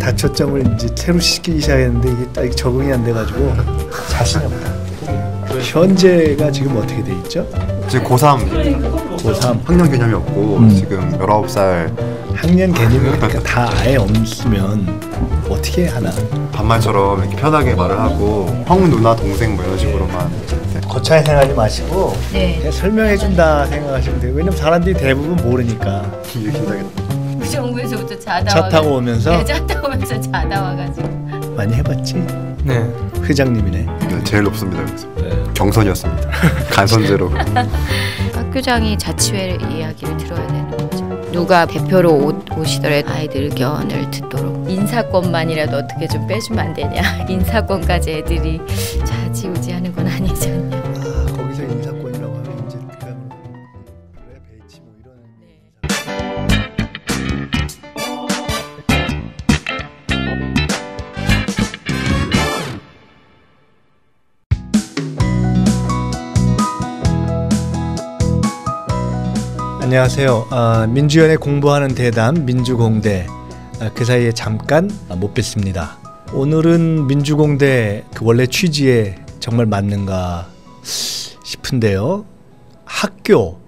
다초점을 이제 새로 시키기 시작했는데 이게 딱 적응이 안 돼가지고 자신이 없다. 현재가 지금 어떻게 돼 있죠? 지금 고3 고3 학년 개념이 없고 지금 19살 학년 개념이 그러니까 다 아예 없으면 어떻게 하나? 반말처럼 이렇게 편하게 말을 하고 형, 누나, 동생 뭐 이런 식으로만. 거창하게 생각하지 마시고 네. 그냥 설명해준다 생각하시면 돼요. 왜냐면 사람들이 대부분 모르니까. 이게 긴장했다. 정부에서부터 자다 차 타고 오면서? 네, 차 타고 오면서 자다 와가지고. 많이 해봤지? 네. 회장님이네. 네, 제일 높습니다. 여기서. 경선이었습니다. 간선제로. 학교장이 자치회 이야기를 들어야 되는 거죠. 누가 대표로 오시더라도 아이들 의견을 듣도록 인사권만이라도 어떻게 좀 빼주면 안 되냐. 인사권까지 애들이 좌지우지하는 건 아니잖냐. 아, 거기서 인사권이라고 하면 이제 그래 배치 뭐 이런. 안녕하세요. 민주연의 공부하는 대담 민주공대. 그 사이에 잠깐 못 뵀습니다. 오늘은 민주공대 그 원래 취지에 정말 맞는가 싶은데요. 학교,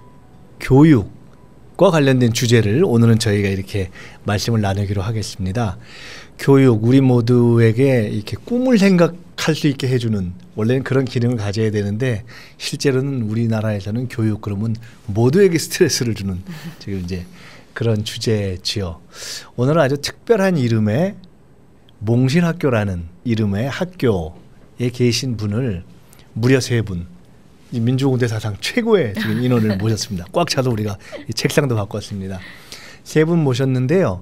교육과 관련된 주제를 오늘은 저희가 이렇게 말씀을 나누기로 하겠습니다. 교육, 우리 모두에게 이렇게 꿈을 생각할 수 있게 해주는, 원래는 그런 기능을 가져야 되는데 실제로는 우리나라에서는 교육 그러면 모두에게 스트레스를 주는 지금 이제 그런 주제지요. 오늘은 아주 특별한 이름의 몽실학교라는 이름의 학교에 계신 분을 무려 3분, 민주공대 사상 최고의 지금 인원을 모셨습니다. 꽉 차도 우리가 이 책상도 갖고 왔습니다. 3분 모셨는데요.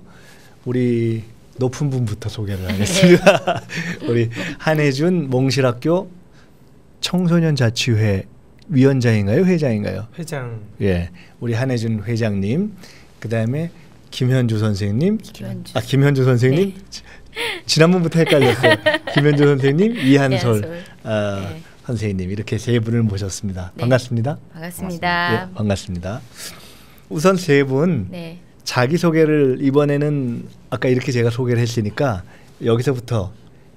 우리 높은 분부터 소개를 하겠습니다. 우리 한혜준 몽실학교 청소년자치회 위원장인가요? 회장인가요? 회장. 예, 우리 한혜준 회장님. 그 다음에 김현주 선생님. 김현주 선생님. 네. 지난번부터 헷갈렸어요. 김현주 선생님, 이한솔 네. 선생님 이렇게 3분을 모셨습니다. 네. 반갑습니다. 반갑습니다. 네, 반갑습니다. 우선 3분 네. 자기소개를 이번에는 아까 이렇게 제가 소개를 했으니까 여기서부터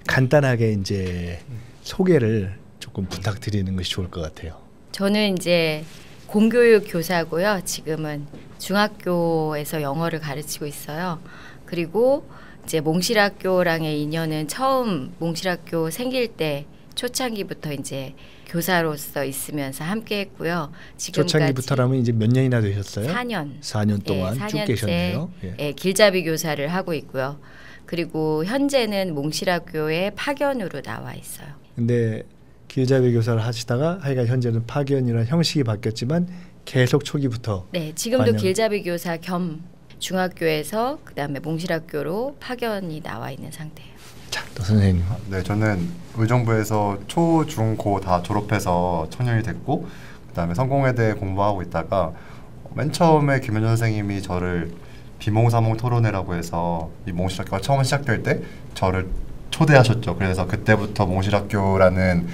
간단하게 이제 소개를 조금 부탁드리는 것이 좋을 것 같아요. 저는 이제 공교육 교사고요. 지금은 중학교에서 영어를 가르치고 있어요. 그리고 이제 몽실학교랑의 인연은 처음 몽실학교 생길 때 초창기부터 이제 교사로서 있으면서 함께 했고요. 지금까지 초창기부터라면 이제 몇 년이나 되셨어요? 4년. 4년 동안 예, 쭉 계셨네요. 예. 예, 길잡이 교사를 하고 있고요. 그리고 현재는 몽실학교에 파견으로 나와 있어요. 근데 길잡이 교사를 하시다가 하여간 현재는 파견이라는 형식이 바뀌었지만 계속 초기부터 네, 지금도 길잡이 교사 겸 중학교에서 그다음에 몽실학교로 파견이 나와 있는 상태예요. 자, 또 선생님. 네, 저는 의정부에서 초, 중, 고 다 졸업해서 청년이 됐고 그다음에 성공회대 공부하고 있다가 맨 처음에 김현준 선생님이 저를 비몽사몽 토론회라고 해서 이 몽실학교가 처음 시작될 때 저를 초대하셨죠. 그래서 그때부터 몽실학교라는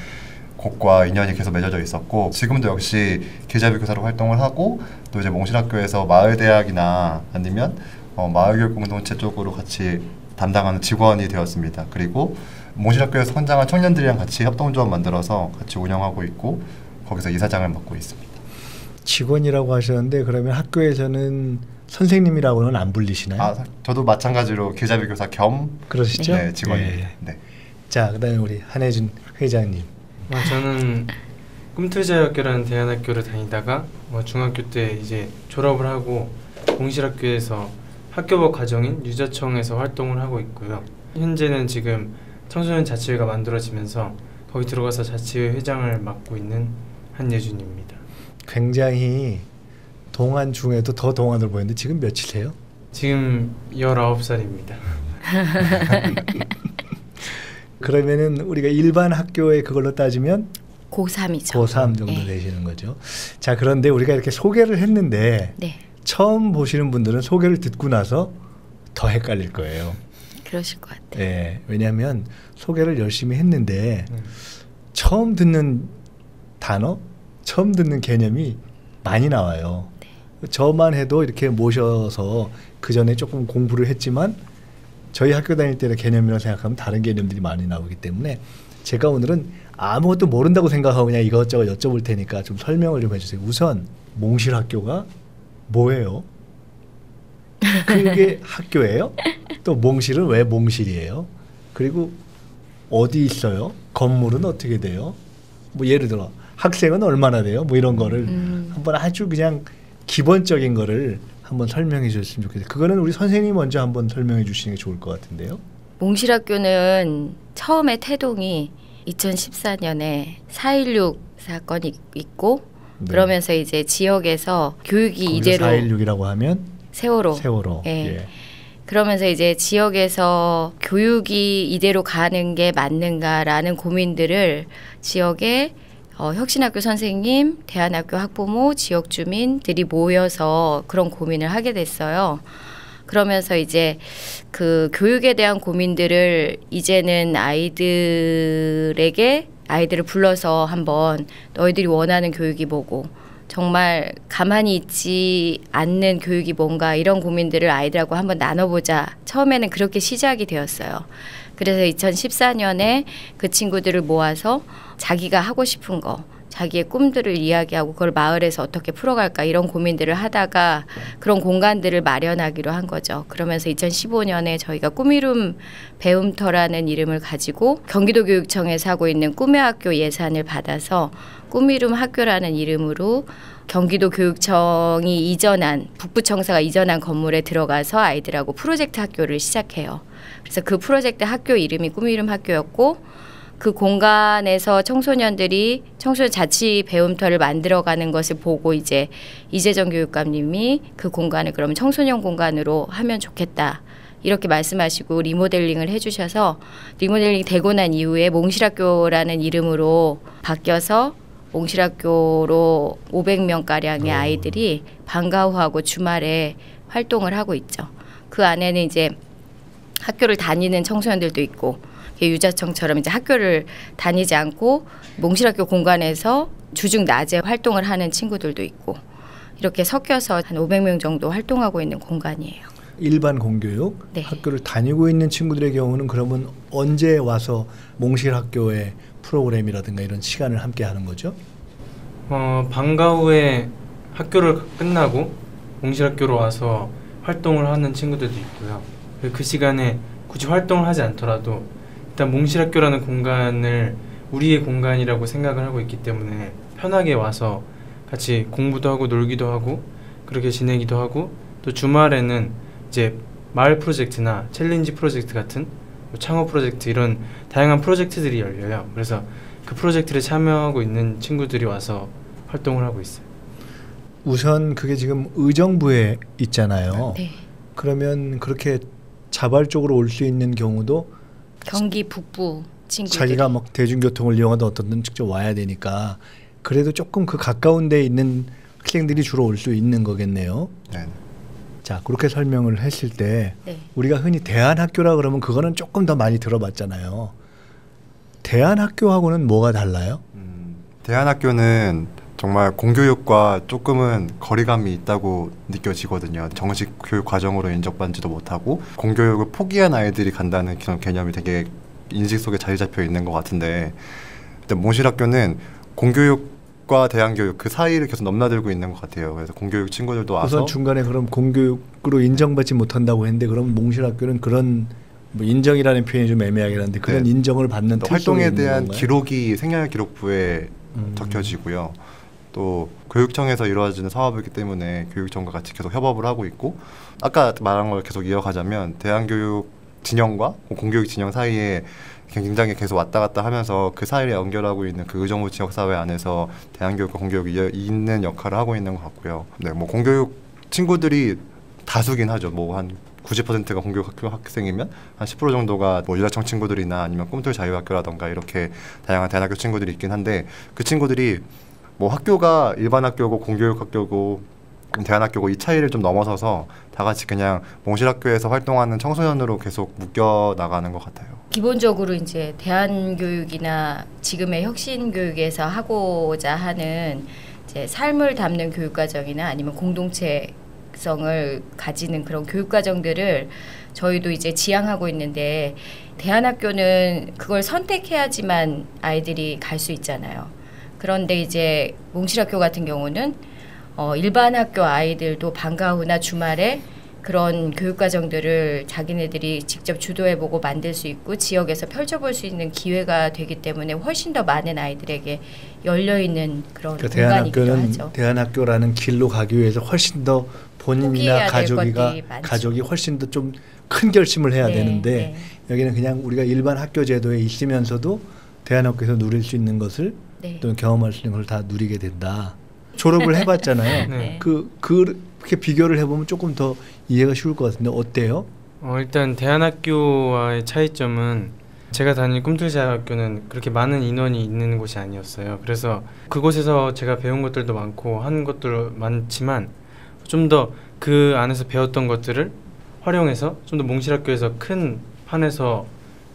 곳과 인연이 계속 맺어져 있었고 지금도 역시 길잡이 교사로 활동을 하고 또 이제 몽실학교에서 마을대학이나 아니면 마을교육 공동체 쪽으로 같이 담당하는 직원이 되었습니다. 그리고 몽실학교에서 선장한 청년들이랑 같이 협동조합 만들어서 같이 운영하고 있고 거기서 이사장을 맡고 있습니다. 직원이라고 하셨는데 그러면 학교에서는 선생님이라고는 안 불리시나요? 아, 저도 마찬가지로 길잡이 교사 겸 그러시죠? 네, 직원입니다. 네. 네. 자, 그다음에 우리 한혜준 회장님. 저는 꿈틀자유학교라는 대안학교를 다니다가 중학교 때 이제 졸업을 하고 몽실학교에서 학교법 과정인 유자청에서 활동을 하고 있고요. 현재는 지금 청소년 자치회가 만들어지면서 거기 들어가서 자치회 회장을 맡고 있는 한예준입니다. 굉장히 동안 중에도 더 동안으로 보이는데 지금 몇이세요? 지금 19살입니다. 그러면은 우리가 일반 학교에 그걸로 따지면 고3이죠. 고3 정도 네. 되시는 거죠. 자, 그런데 우리가 이렇게 소개를 했는데 네. 처음 보시는 분들은 소개를 듣고 나서 더 헷갈릴 거예요. 그러실 것 같아요. 네, 왜냐하면 소개를 열심히 했는데 처음 듣는 단어, 처음 듣는 개념이 많이 나와요. 네. 저만 해도 이렇게 모셔서 그 전에 조금 공부를 했지만 저희 학교 다닐 때의 개념이라고 생각하면 다른 개념들이 많이 나오기 때문에 제가 오늘은 아무것도 모른다고 생각하고 그냥 이것저것 여쭤볼 테니까 좀 설명을 좀 해주세요. 우선 몽실학교가 뭐예요? 그게 학교예요? 또 몽실은 왜 몽실이에요? 그리고 어디 있어요? 건물은 어떻게 돼요? 뭐 예를 들어 학생은 얼마나 돼요? 뭐 이런 거를 한번 아주 그냥 기본적인 거를 한번 설명해 주셨으면 좋겠어요. 그거는 우리 선생님이 먼저 한번 설명해 주시는 게 좋을 것 같은데요. 몽실학교는 처음에 태동이 2014년에 4.16 사건이 있고 네. 그러면서 이제 지역에서 교육이 이대로 4.16이라고 하면 세월호. 예. 예. 그러면서 이제 지역에서 교육이 이대로 가는 게 맞는가라는 고민들을 지역의 혁신학교 선생님, 대안학교 학부모, 지역 주민들이 모여서 그런 고민을 하게 됐어요. 그러면서 이제 그 교육에 대한 고민들을 이제는 아이들을 불러서 한번 너희들이 원하는 교육이 뭐고 정말 가만히 있지 않는 교육이 뭔가 이런 고민들을 아이들하고 한번 나눠보자. 처음에는 그렇게 시작이 되었어요. 그래서 2014년에 그 친구들을 모아서 자기가 하고 싶은 거, 자기의 꿈들을 이야기하고 그걸 마을에서 어떻게 풀어갈까 이런 고민들을 하다가 그런 공간들을 마련하기로 한 거죠. 그러면서 2015년에 저희가 꿈이룸 배움터라는 이름을 가지고 경기도교육청에서 하고 있는 꿈의 학교 예산을 받아서 꿈이룸 학교라는 이름으로 경기도교육청이 북부청사가 이전한 건물에 들어가서 아이들하고 프로젝트 학교를 시작해요. 그래서 그 프로젝트 학교 이름이 꿈이룸 학교였고 그 공간에서 청소년들이 청소년 자치 배움터를 만들어가는 것을 보고 이제 이재정 교육감님이 그 공간을 그러면 청소년 공간으로 하면 좋겠다. 이렇게 말씀하시고 리모델링을 해주셔서 리모델링 되고 난 이후에 몽실학교라는 이름으로 바뀌어서 몽실학교로 500명가량의 아이들이 방과 후하고 주말에 활동을 하고 있죠. 그 안에는 이제 학교를 다니는 청소년들도 있고 유자청처럼 이제 학교를 다니지 않고 몽실학교 공간에서 주중 낮에 활동을 하는 친구들도 있고 이렇게 섞여서 한 500명 정도 활동하고 있는 공간이에요. 일반 공교육 네. 학교를 다니고 있는 친구들의 경우는 그러면 언제 와서 몽실학교의 프로그램이라든가 이런 시간을 함께 하는 거죠? 방과 후에 학교를 끝나고 몽실학교로 와서 활동을 하는 친구들도 있고요. 그 시간에 굳이 활동을 하지 않더라도 일단 몽실학교라는 공간을 우리의 공간이라고 생각을 하고 있기 때문에 편하게 와서 같이 공부도 하고 놀기도 하고 그렇게 지내기도 하고 또 주말에는 이제 마을 프로젝트나 챌린지 프로젝트 같은 창업 프로젝트 이런 다양한 프로젝트들이 열려요. 그래서 그 프로젝트를 참여하고 있는 친구들이 와서 활동을 하고 있어요. 우선 그게 지금 의정부에 있잖아요. 네. 그러면 그렇게 자발적으로 올 수 있는 경우도 경기 북부 친구들 자기가 막 대중교통을 이용하든 어떻든 직접 와야 되니까 그래도 조금 그 가까운 데에 있는 학생들이 주로 올 수 있는 거겠네요. 네. 자, 그렇게 설명을 했을 때 네. 우리가 흔히 대안학교라 그러면 그거는 조금 더 많이 들어봤잖아요. 대안학교하고는 뭐가 달라요? 대안학교는 정말 공교육과 조금은 거리감이 있다고 느껴지거든요. 정식 교육 과정으로 인정받지도 못하고 공교육을 포기한 아이들이 간다는 그런 개념이 되게 인식 속에 자리 잡혀 있는 것 같은데 몽실학교는 공교육과 대안교육 그 사이를 계속 넘나들고 있는 것 같아요. 그래서 공교육 친구들도 와서 우선 중간에 그럼 공교육으로 인정받지 못한다고 했는데 그럼 몽실학교는 그런 뭐 인정이라는 표현이 좀 애매하긴 한데 그런 네. 인정을 받는 틀 속에 활동에 있는 대한 건가요? 기록이 생활기록부에 적혀지고요. 또 교육청에서 이루어지는 사업이기 때문에 교육청과 같이 계속 협업을 하고 있고 아까 말한 걸 계속 이어가자면 대안교육 진영과 공교육 진영 사이에 굉장히 계속 왔다 갔다 하면서 그 사이를 연결하고 있는 그 의정부 지역사회 안에서 대안교육과 공교육이 있는 역할을 하고 있는 것 같고요. 네, 뭐 공교육 친구들이 다수긴 하죠. 뭐 한 90%가 공교육 학교 학생이면 한 10% 정도가 뭐 유자청 친구들이나 아니면 꿈틀 자유학교라던가 이렇게 다양한 대안학교 친구들이 있긴 한데 그 친구들이 뭐 학교가 일반 학교고 공교육 학교고 대안학교고 이 차이를 좀 넘어서서 다 같이 그냥 몽실학교에서 활동하는 청소년으로 계속 묶여 나가는 것 같아요. 기본적으로 이제 대안교육이나 지금의 혁신교육에서 하고자 하는 이제 삶을 담는 교육과정이나 아니면 공동체성을 가지는 그런 교육과정들을 저희도 이제 지향하고 있는데 대안학교는 그걸 선택해야지만 아이들이 갈 수 있잖아요. 그런데 이제 몽실학교 같은 경우는 일반 학교 아이들도 방과 후나 주말에 그런 교육과정들을 자기네들이 직접 주도해보고 만들 수 있고 지역에서 펼쳐볼 수 있는 기회가 되기 때문에 훨씬 더 많은 아이들에게 열려있는 그런 공간이기도 하죠. 대안학교라는 길로 가기 위해서 훨씬 더 본인이나 가족이 훨씬 더 좀 큰 결심을 해야 되는데 여기는 그냥 우리가 일반 학교 제도에 있으면서도 대안학교에서 누릴 수 있는 것을 또 경험할 수 있는 걸 다 누리게 된다. 졸업을 해봤잖아요. 그렇게 비교를 해보면 조금 더 이해가 쉬울 것 같은데 어때요? 일단 대안학교와의 차이점은 제가 다닌 꿈틀자학교는 그렇게 많은 인원이 있는 곳이 아니었어요. 그래서 그곳에서 제가 배운 것들도 많고 한 것도 많지만 좀 더 그 안에서 배웠던 것들을 활용해서 좀 더 몽실학교에서 큰 판에서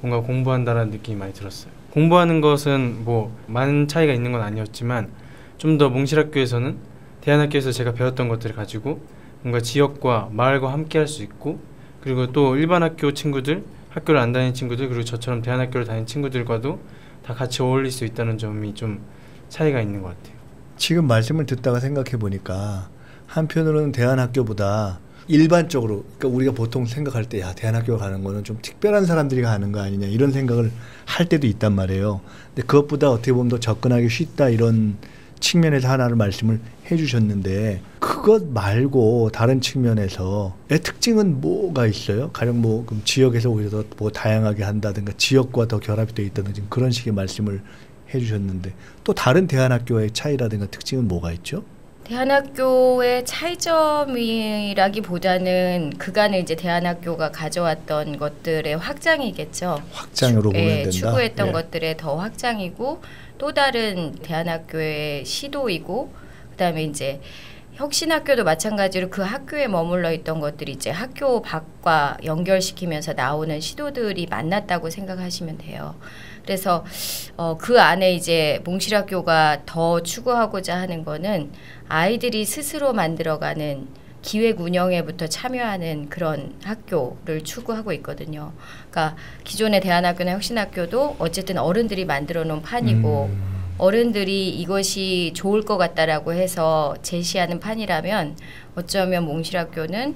뭔가 공부한다라는 느낌이 많이 들었어요. 공부하는 것은 뭐 많은 차이가 있는 건 아니었지만 좀 더 몽실학교에서는 대안학교에서 제가 배웠던 것들을 가지고 뭔가 지역과 마을과 함께 할 수 있고 그리고 또 일반 학교 친구들, 학교를 안 다니는 친구들 그리고 저처럼 대안학교를 다니는 친구들과도 다 같이 어울릴 수 있다는 점이 좀 차이가 있는 것 같아요. 지금 말씀을 듣다가 생각해 보니까 한편으로는 대안학교보다 일반적으로 그러니까 우리가 보통 생각할 때 야 대안학교 가는 거는 좀 특별한 사람들이 가는 거 아니냐 이런 생각을 할 때도 있단 말이에요. 근데 그것보다 어떻게 보면 더 접근하기 쉽다 이런 측면에서 하나를 말씀을 해주셨는데 그것 말고 다른 측면에서 특징은 뭐가 있어요? 가령 뭐 그럼 지역에서 오히려 더 뭐 다양하게 한다든가 지역과 더 결합이 되어 있다든지 그런 식의 말씀을 해주셨는데 또 다른 대안학교의 차이라든가 특징은 뭐가 있죠? 대안학교의 차이점이라기보다는 그간에 이제 대안학교가 가져왔던 것들의 확장이겠죠. 확장으로 보면 된다. 추구했던 것들의 더 확장이고 또 다른 대안학교의 시도이고 그다음에 이제 혁신학교도 마찬가지로 그 학교에 머물러 있던 것들이 이제 학교 밖과 연결시키면서 나오는 시도들이 만났다고 생각하시면 돼요. 그래서 그 안에 이제 몽실학교가 더 추구하고자 하는 거는 아이들이 스스로 만들어가는 기획 운영에부터 참여하는 그런 학교를 추구하고 있거든요. 그러니까 기존의 대안학교나 혁신학교도 어쨌든 어른들이 만들어 놓은 판이고 어른들이 이것이 좋을 것 같다라고 해서 제시하는 판이라면 어쩌면 몽실학교는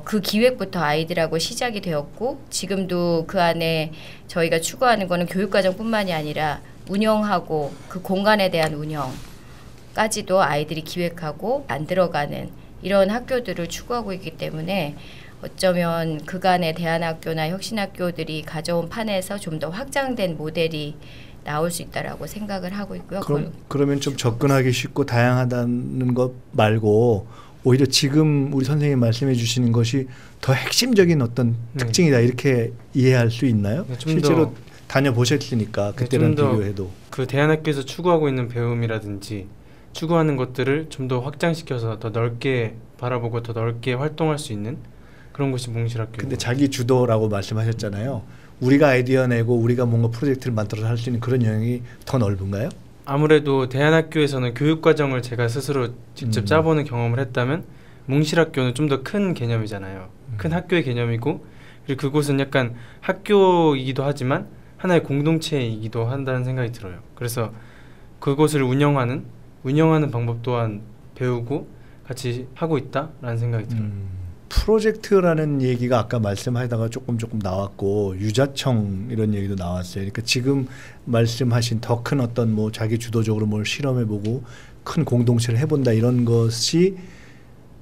그 기획부터 아이들하고 시작이 되었고 지금도 그 안에 저희가 추구하는 거는 교육과정뿐만이 아니라 운영하고 그 공간에 대한 운영까지도 아이들이 기획하고 만들어가는 이런 학교들을 추구하고 있기 때문에 어쩌면 그간의 대안학교나 혁신학교들이 가져온 판에서 좀 더 확장된 모델이 나올 수 있다라고 생각을 하고 있고요. 그러면 좀 접근하기 쉽고 다양하다는 것 말고 오히려 지금 우리 선생님이 말씀해 주시는 것이 더 핵심적인 어떤 특징이다 이렇게 이해할 수 있나요? 실제로 다녀보셨으니까 그때랑 비교해도 그 대안학교에서 추구하고 있는 배움이라든지 추구하는 것들을 좀 더 확장시켜서 더 넓게 바라보고 더 넓게 활동할 수 있는 그런 곳이 몽실학교. 근데 자기 주도라고 말씀하셨잖아요. 우리가 아이디어 내고 우리가 뭔가 프로젝트를 만들어서 할 수 있는 그런 영역이 더 넓은가요? 아무래도 대안학교에서는 교육과정을 제가 스스로 직접 짜보는 경험을 했다면 몽실학교는 좀 더 큰 개념이잖아요. 큰 학교의 개념이고 그리고 그곳은 약간 학교이기도 하지만 하나의 공동체이기도 한다는 생각이 들어요. 그래서 그곳을 운영하는 방법 또한 배우고 같이 하고 있다라는 생각이 들어요. 프로젝트라는 얘기가 아까 말씀하다가 조금 나왔고 유자청 이런 얘기도 나왔어요. 그러니까 지금 말씀하신 더 큰 어떤 뭐 자기 주도적으로 뭘 실험해보고 큰 공동체를 해본다 이런 것이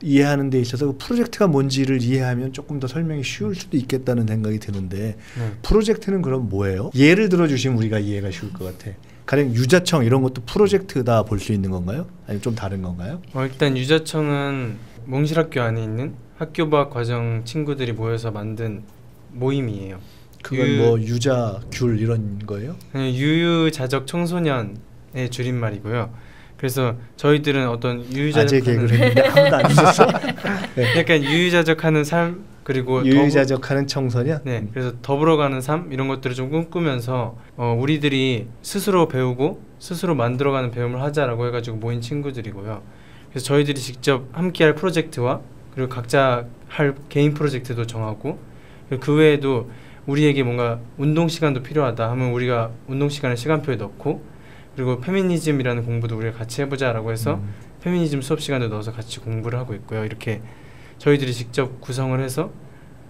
이해하는 데 있어서 그 프로젝트가 뭔지를 이해하면 조금 더 설명이 쉬울 수도 있겠다는 생각이 드는데 프로젝트는 그럼 뭐예요? 예를 들어주시면 우리가 이해가 쉬울 것 같아. 가령 유자청 이런 것도 프로젝트다 볼 수 있는 건가요? 아니면 좀 다른 건가요? 일단 유자청은 몽실학교 안에 있는 학교 밖 과정 친구들이 모여서 만든 모임이에요. 그건 뭐 유자, 귤 이런 거예요? 유유자적 청소년의 줄임말이고요. 그래서 저희들은 어떤 아재 개그를 했는데 아무도 안 웃었어. 네. 약간 유유자적하는 삶 그리고 유유자적하는 청소년. 네, 그래서 더불어가는 삶 이런 것들을 좀 꿈꾸면서 우리들이 스스로 배우고 스스로 만들어가는 배움을 하자라고 해가지고 모인 친구들이고요. 그래서 저희들이 직접 함께할 프로젝트와 그리고 각자 할 개인 프로젝트도 정하고 그리고 그 외에도 우리에게 뭔가 운동 시간도 필요하다 하면 우리가 운동 시간을 시간표에 넣고, 그리고 페미니즘이라는 공부도 우리가 같이 해보자라고 해서 페미니즘 수업 시간도 넣어서 같이 공부를 하고 있고요. 이렇게 저희들이 직접 구성을 해서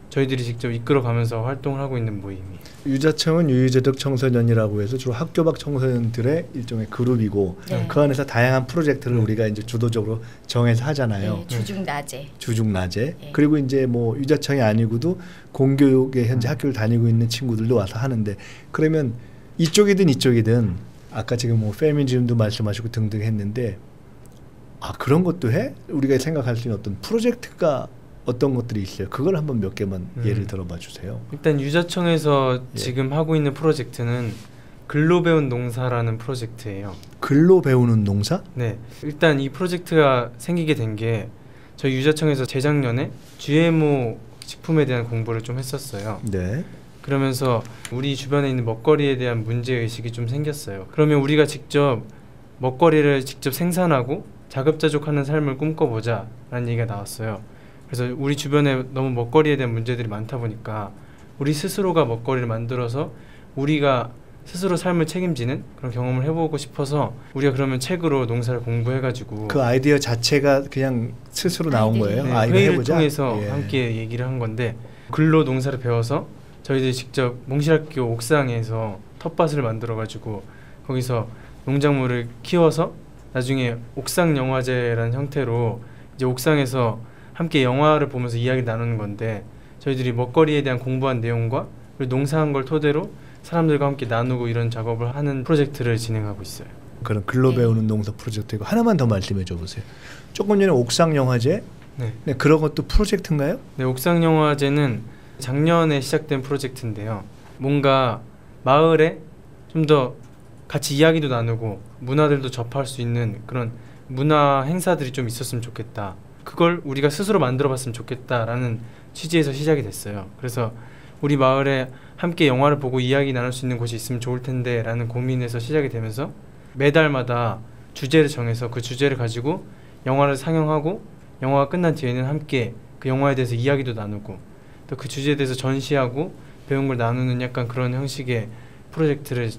저희들이 직접 이끌어가면서 활동을 하고 있는 모임이에요. 유자청은 유유제덕 청소년이라고 해서 주로 학교 밖 청소년들의 일종의 그룹이고 네. 그 안에서 다양한 프로젝트를 우리가 이제 주도적으로 정해서 하잖아요. 네, 주중 낮에. 주중 낮에. 네. 그리고 이제 뭐 유자청이 아니고도 공교육에 현재 학교를 다니고 있는 친구들도 와서 하는데, 그러면 이쪽이든 이쪽이든 아까 지금 뭐 페미니즘도 말씀하시고 등등 했는데, 아 그런 것도 해? 우리가 생각할 수 있는 어떤 프로젝트가 어떤 것들이 있어요? 그걸 한번 몇 개만 예를 들어봐 주세요. 일단 유자청에서 예. 지금 하고 있는 프로젝트는 글로 배운 농사라는 프로젝트예요. 글로 배우는 농사? 네, 일단 이 프로젝트가 생기게 된 게 저희 유자청에서 재작년에 GMO 식품에 대한 공부를 좀 했었어요. 네. 그러면서 우리 주변에 있는 먹거리에 대한 문제의식이 좀 생겼어요. 그러면 우리가 직접 먹거리를 직접 생산하고 자급자족하는 삶을 꿈꿔보자 라는 얘기가 나왔어요. 그래서 우리 주변에 너무 먹거리에 대한 문제들이 많다 보니까 우리 스스로가 먹거리를 만들어서 우리가 스스로 삶을 책임지는 그런 경험을 해보고 싶어서 우리가 그러면 책으로 농사를 공부해가지고 그 아이디어 자체가 그냥 스스로 나온 아이디어. 거예요? 네, 아, 이거 회의를 해보자? 통해서 예. 함께 얘기를 한 건데, 글로 농사를 배워서 저희들이 직접 몽실학교 옥상에서 텃밭을 만들어가지고 거기서 농작물을 키워서 나중에 옥상 영화제라는 형태로 이제 옥상에서 함께 영화를 보면서 이야기를 나누는 건데, 저희들이 먹거리에 대한 공부한 내용과 그리고 농사한 걸 토대로 사람들과 함께 나누고 이런 작업을 하는 프로젝트를 진행하고 있어요. 그런 글로 네. 배우는 농사 프로젝트이고, 하나만 더 말씀해 줘 보세요. 조금 전에 옥상 영화제? 네. 네, 그런 것도 프로젝트인가요? 네, 옥상 영화제는 작년에 시작된 프로젝트인데요. 뭔가 마을에 좀 더 같이 이야기도 나누고 문화들도 접할 수 있는 그런 문화 행사들이 좀 있었으면 좋겠다. 그걸 우리가 스스로 만들어봤으면 좋겠다라는 취지에서 시작이 됐어요. 그래서 우리 마을에 함께 영화를 보고 이야기 나눌 수 있는 곳이 있으면 좋을 텐데 라는 고민에서 시작이 되면서 매달마다 주제를 정해서 그 주제를 가지고 영화를 상영하고 영화가 끝난 뒤에는 함께 그 영화에 대해서 이야기도 나누고 또 그 주제에 대해서 전시하고 배운 걸 나누는 약간 그런 형식의 프로젝트를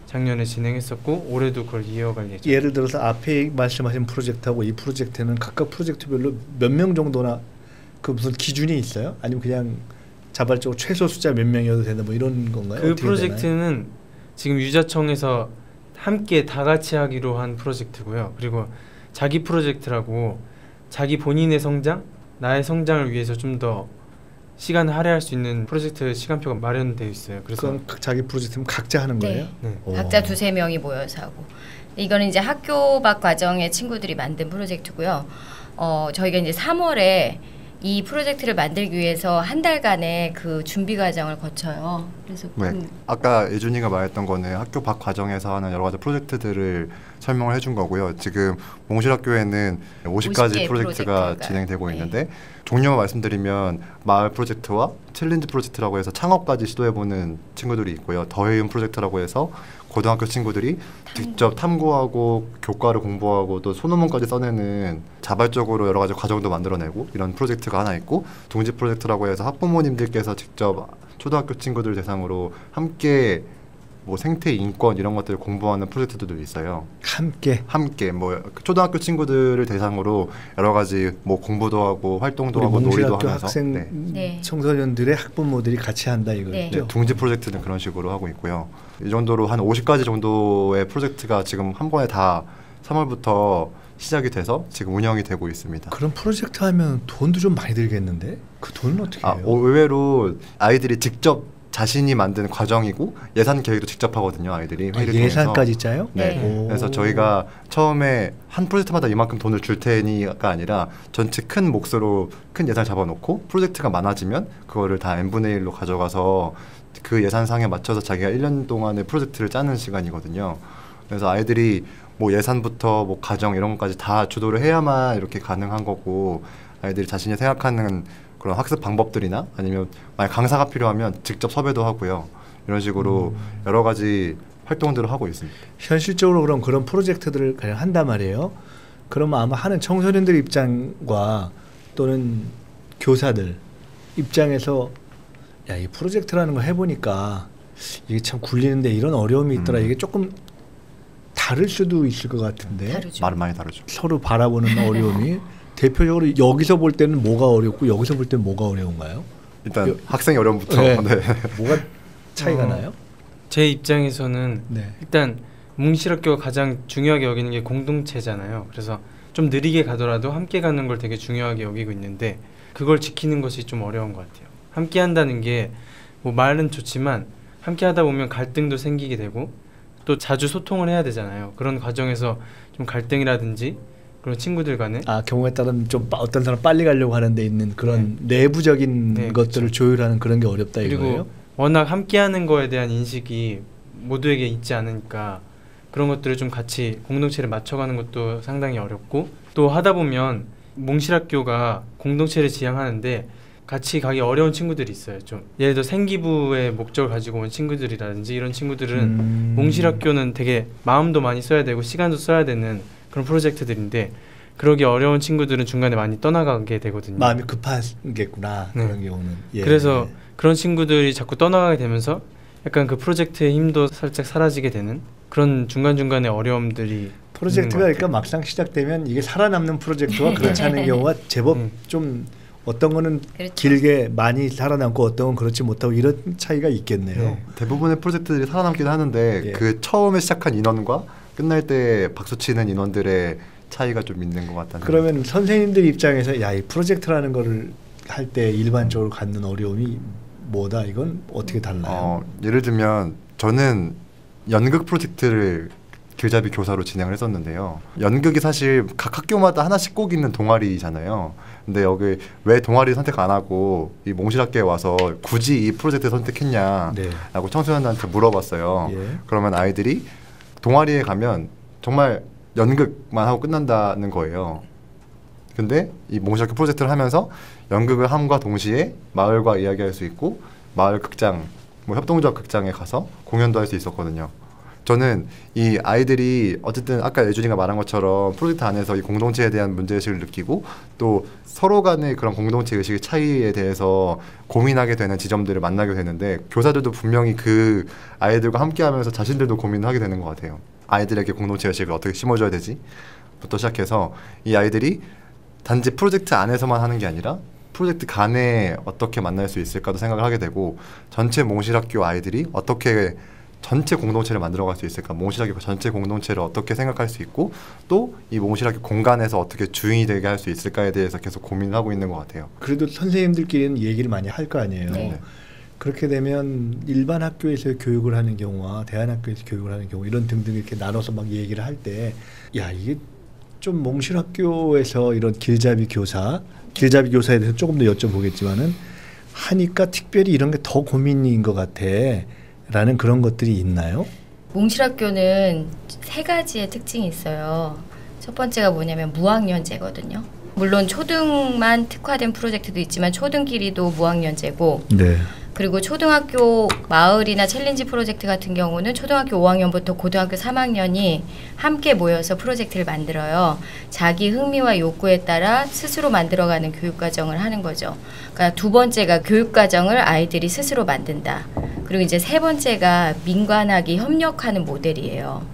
작년에 진행했었고 올해도 그걸 이어갈 예정. 예를 들어서 앞에 말씀하신 프로젝트하고 이 프로젝트는 각각 프로젝트별로 몇 명 정도나 그 무슨 기준이 있어요? 아니면 그냥 자발적으로 최소 숫자 몇 명이어도 되나 뭐 이런 건가요? 그 어떻게 프로젝트는 되나요? 지금 유자청에서 함께 다 같이 하기로 한 프로젝트고요. 그리고 자기 프로젝트라고 자기 본인의 성장, 나의 성장을 위해서 좀 더 시간을 할애할 수 있는 프로젝트 시간표가 마련되어 있어요. 그래서 그건 자기 프로젝트는 각자 하는 거예요? 네. 오. 각자 두세 명이 모여서 하고. 이거는 이제 학교 밖 과정의 친구들이 만든 프로젝트고요. 저희가 이제 3월에 이 프로젝트를 만들기 위해서 한 달간의 그 준비 과정을 거쳐요. 그래서 네. 아까 예준이가 말했던 거는 학교 밖 과정에서 하는 여러 가지 프로젝트들을 설명을 해준 거고요. 지금 몽실학교에는 50가지 50개의 프로젝트가 진행되고 네. 있는데 종류만 말씀드리면 마을 프로젝트와 챌린지 프로젝트라고 해서 창업까지 시도해보는 친구들이 있고요. 더해윤 프로젝트라고 해서 고등학교 친구들이 직접 탐구하고 교과를 공부하고 또 소논문까지 써내는 자발적으로 여러 가지 과정도 만들어내고 이런 프로젝트가 하나 있고, 둥지 프로젝트라고 해서 학부모님들께서 직접 초등학교 친구들 대상으로 함께 뭐 생태 인권 이런 것들을 공부하는 프로젝트들도 있어요. 함께 뭐 초등학교 친구들을 대상으로 여러 가지 뭐 공부도 하고 활동도 하고 놀이도 몽실학교 하면서 학생 네. 청소년들의 학부모들이 같이 한다 이거죠. 네. 네, 둥지 프로젝트는 그런 식으로 하고 있고요. 이 정도로 한 50가지 정도의 프로젝트가 지금 한 번에 다 3월부터 시작이 돼서 지금 운영이 되고 있습니다. 그런 프로젝트 하면 돈도 좀 많이 들겠는데? 그 돈은 어떻게 해요? 의외로 아이들이 직접 자신이 만든 과정이고 예산 계획도 직접 하거든요. 아이들이 회의를 예산까지 통해서. 짜요? 네. 오. 그래서 저희가 처음에 한 프로젝트마다 이만큼 돈을 줄 테니가 아니라 전체 큰 몫으로 큰 예산을 잡아놓고 프로젝트가 많아지면 그거를 다 n분의 1로 가져가서 그 예산상에 맞춰서 자기가 1년 동안의 프로젝트를 짜는 시간이거든요. 그래서 아이들이 뭐 예산부터 뭐 과정 이런 것까지 다 주도를 해야만 이렇게 가능한 거고, 아이들이 자신이 생각하는 그런 학습 방법들이나 아니면 만약 강사가 필요하면 직접 섭외도 하고요. 이런 식으로 여러 가지 활동들을 하고 있습니다. 현실적으로 그럼 그런 프로젝트들을 그냥 한단 말이에요. 그러면 아마 하는 청소년들 입장과 또는 교사들 입장에서 야, 이 프로젝트라는 걸 해보니까 이게 참 굴리는데 이런 어려움이 있더라. 이게 조금 다를 수도 있을 것 같은데. 다르죠. 말은 많이 다르죠. 서로 바라보는 어려움이 대표적으로 여기서 볼 때는 뭐가 어렵고 여기서 볼 때는 뭐가 어려운가요? 일단 학생의 어려움부터. 네. 네. 뭐가 차이가 나요? 제 입장에서는 네. 일단 몽실학교가 가장 중요하게 여기는 게 공동체잖아요. 그래서 좀 느리게 가더라도 함께 가는 걸 되게 중요하게 여기고 있는데 그걸 지키는 것이 좀 어려운 것 같아요. 함께 한다는 게 뭐 말은 좋지만 함께 하다 보면 갈등도 생기게 되고 또 자주 소통을 해야 되잖아요. 그런 과정에서 좀 갈등이라든지 그런 친구들 간에 경우에 따른 좀 어떤 사람 빨리 가려고 하는 데 있는 그런 내부적인 것들을 그렇죠. 조율하는 그런 게 어렵다 그리고 이거예요? 워낙 함께하는 거에 대한 인식이 모두에게 있지 않으니까 그런 것들을 좀 같이 공동체를 맞춰가는 것도 상당히 어렵고 또 하다 보면 몽실학교가 공동체를 지향하는데 같이 가기 어려운 친구들이 있어요. 좀 예를 들어 생기부의 목적을 가지고 온 친구들이라든지 이런 친구들은 몽실학교는 되게 마음도 많이 써야 되고 시간도 써야 되는 그런 프로젝트들인데 그러기 어려운 친구들은 중간에 많이 떠나가게 되거든요. 마음이 급하겠구나. 네. 그런 경우는. 예. 그래서 그런 친구들이 자꾸 떠나가게 되면서 약간 그 프로젝트의 힘도 살짝 사라지게 되는 그런 중간중간에 어려움들이 프로젝트가 그러니까 막상 시작되면 이게 살아남는 프로젝트와 그렇지 않은 경우가 제법 좀 어떤 거는 그렇죠. 길게 많이 살아남고 어떤 건 그렇지 못하고 이런 차이가 있겠네요. 네. 대부분의 프로젝트들이 살아남기도 하는데 예. 그 처음에 시작한 인원과 끝날 때 박수치는 인원들의 차이가 좀 있는 것 같다는. 그러면 선생님들 입장에서 야, 이 프로젝트라는 거를 할 때 일반적으로 갖는 어려움이 뭐다? 이건 어떻게 달라요? 예를 들면 저는 연극 프로젝트를 길잡이 교사로 진행을 했었는데요. 연극이 사실 각 학교마다 하나씩 꼭 있는 동아리잖아요. 근데 여기 왜 동아리 선택 안 하고 이 몽실학교에 와서 굳이 이 프로젝트 선택했냐라고 네. 청소년들한테 물어봤어요. 예. 그러면 아이들이 동아리에 가면 정말 연극만 하고 끝난다는 거예요. 근데 이 몽실학교 프로젝트를 하면서 연극을 함과 동시에 마을과 이야기할 수 있고 마을 극장, 뭐 협동조합 극장에 가서 공연도 할 수 있었거든요. 저는 이 아이들이 어쨌든 아까 예준이가 말한 것처럼 프로젝트 안에서 이 공동체에 대한 문제의식을 느끼고 또 서로 간의 그런 공동체 의식의 차이에 대해서 고민하게 되는 지점들을 만나게 되는데 교사들도 분명히 그 아이들과 함께하면서 자신들도 고민을 하게 되는 것 같아요. 아이들에게 공동체 의식을 어떻게 심어줘야 되지? 부터 시작해서 이 아이들이 단지 프로젝트 안에서만 하는 게 아니라 프로젝트 간에 어떻게 만날 수 있을까도 생각을 하게 되고 전체 몽실학교 아이들이 어떻게 전체 공동체를 만들어갈 수 있을까, 몽실학교 전체 공동체를 어떻게 생각할 수 있고 또 이 몽실학교 공간에서 어떻게 주인이 되게 할 수 있을까에 대해서 계속 고민을 하고 있는 것 같아요. 그래도 선생님들끼리는 얘기를 많이 할 거 아니에요. 네. 그렇게 되면 일반 학교에서 교육을 하는 경우와 대안학교에서 교육을 하는 경우 이런 등등 이렇게 나눠서 막 얘기를 할 때 야, 이게 좀 몽실학교에서 이런 길잡이 교사에 대해서 조금 더 여쭤보겠지만은 하니까 특별히 이런 게 더 고민인 것 같아 라는 그런 것들이 있나요? 몽실학교는 세 가지의 특징이 있어요. 첫 번째가 뭐냐면 무학년제거든요. 물론 초등만 특화된 프로젝트도 있지만 초등끼리도 무학년제고 네. 그리고 초등학교 마을이나 챌린지 프로젝트 같은 경우는 초등학교 5학년부터 고등학교 3학년이 함께 모여서 프로젝트를 만들어요. 자기 흥미와 욕구에 따라 스스로 만들어가는 교육과정을 하는 거죠. 그러니까 두 번째가 교육과정을 아이들이 스스로 만든다. 그리고 이제 세 번째가 민관학이 협력하는 모델이에요.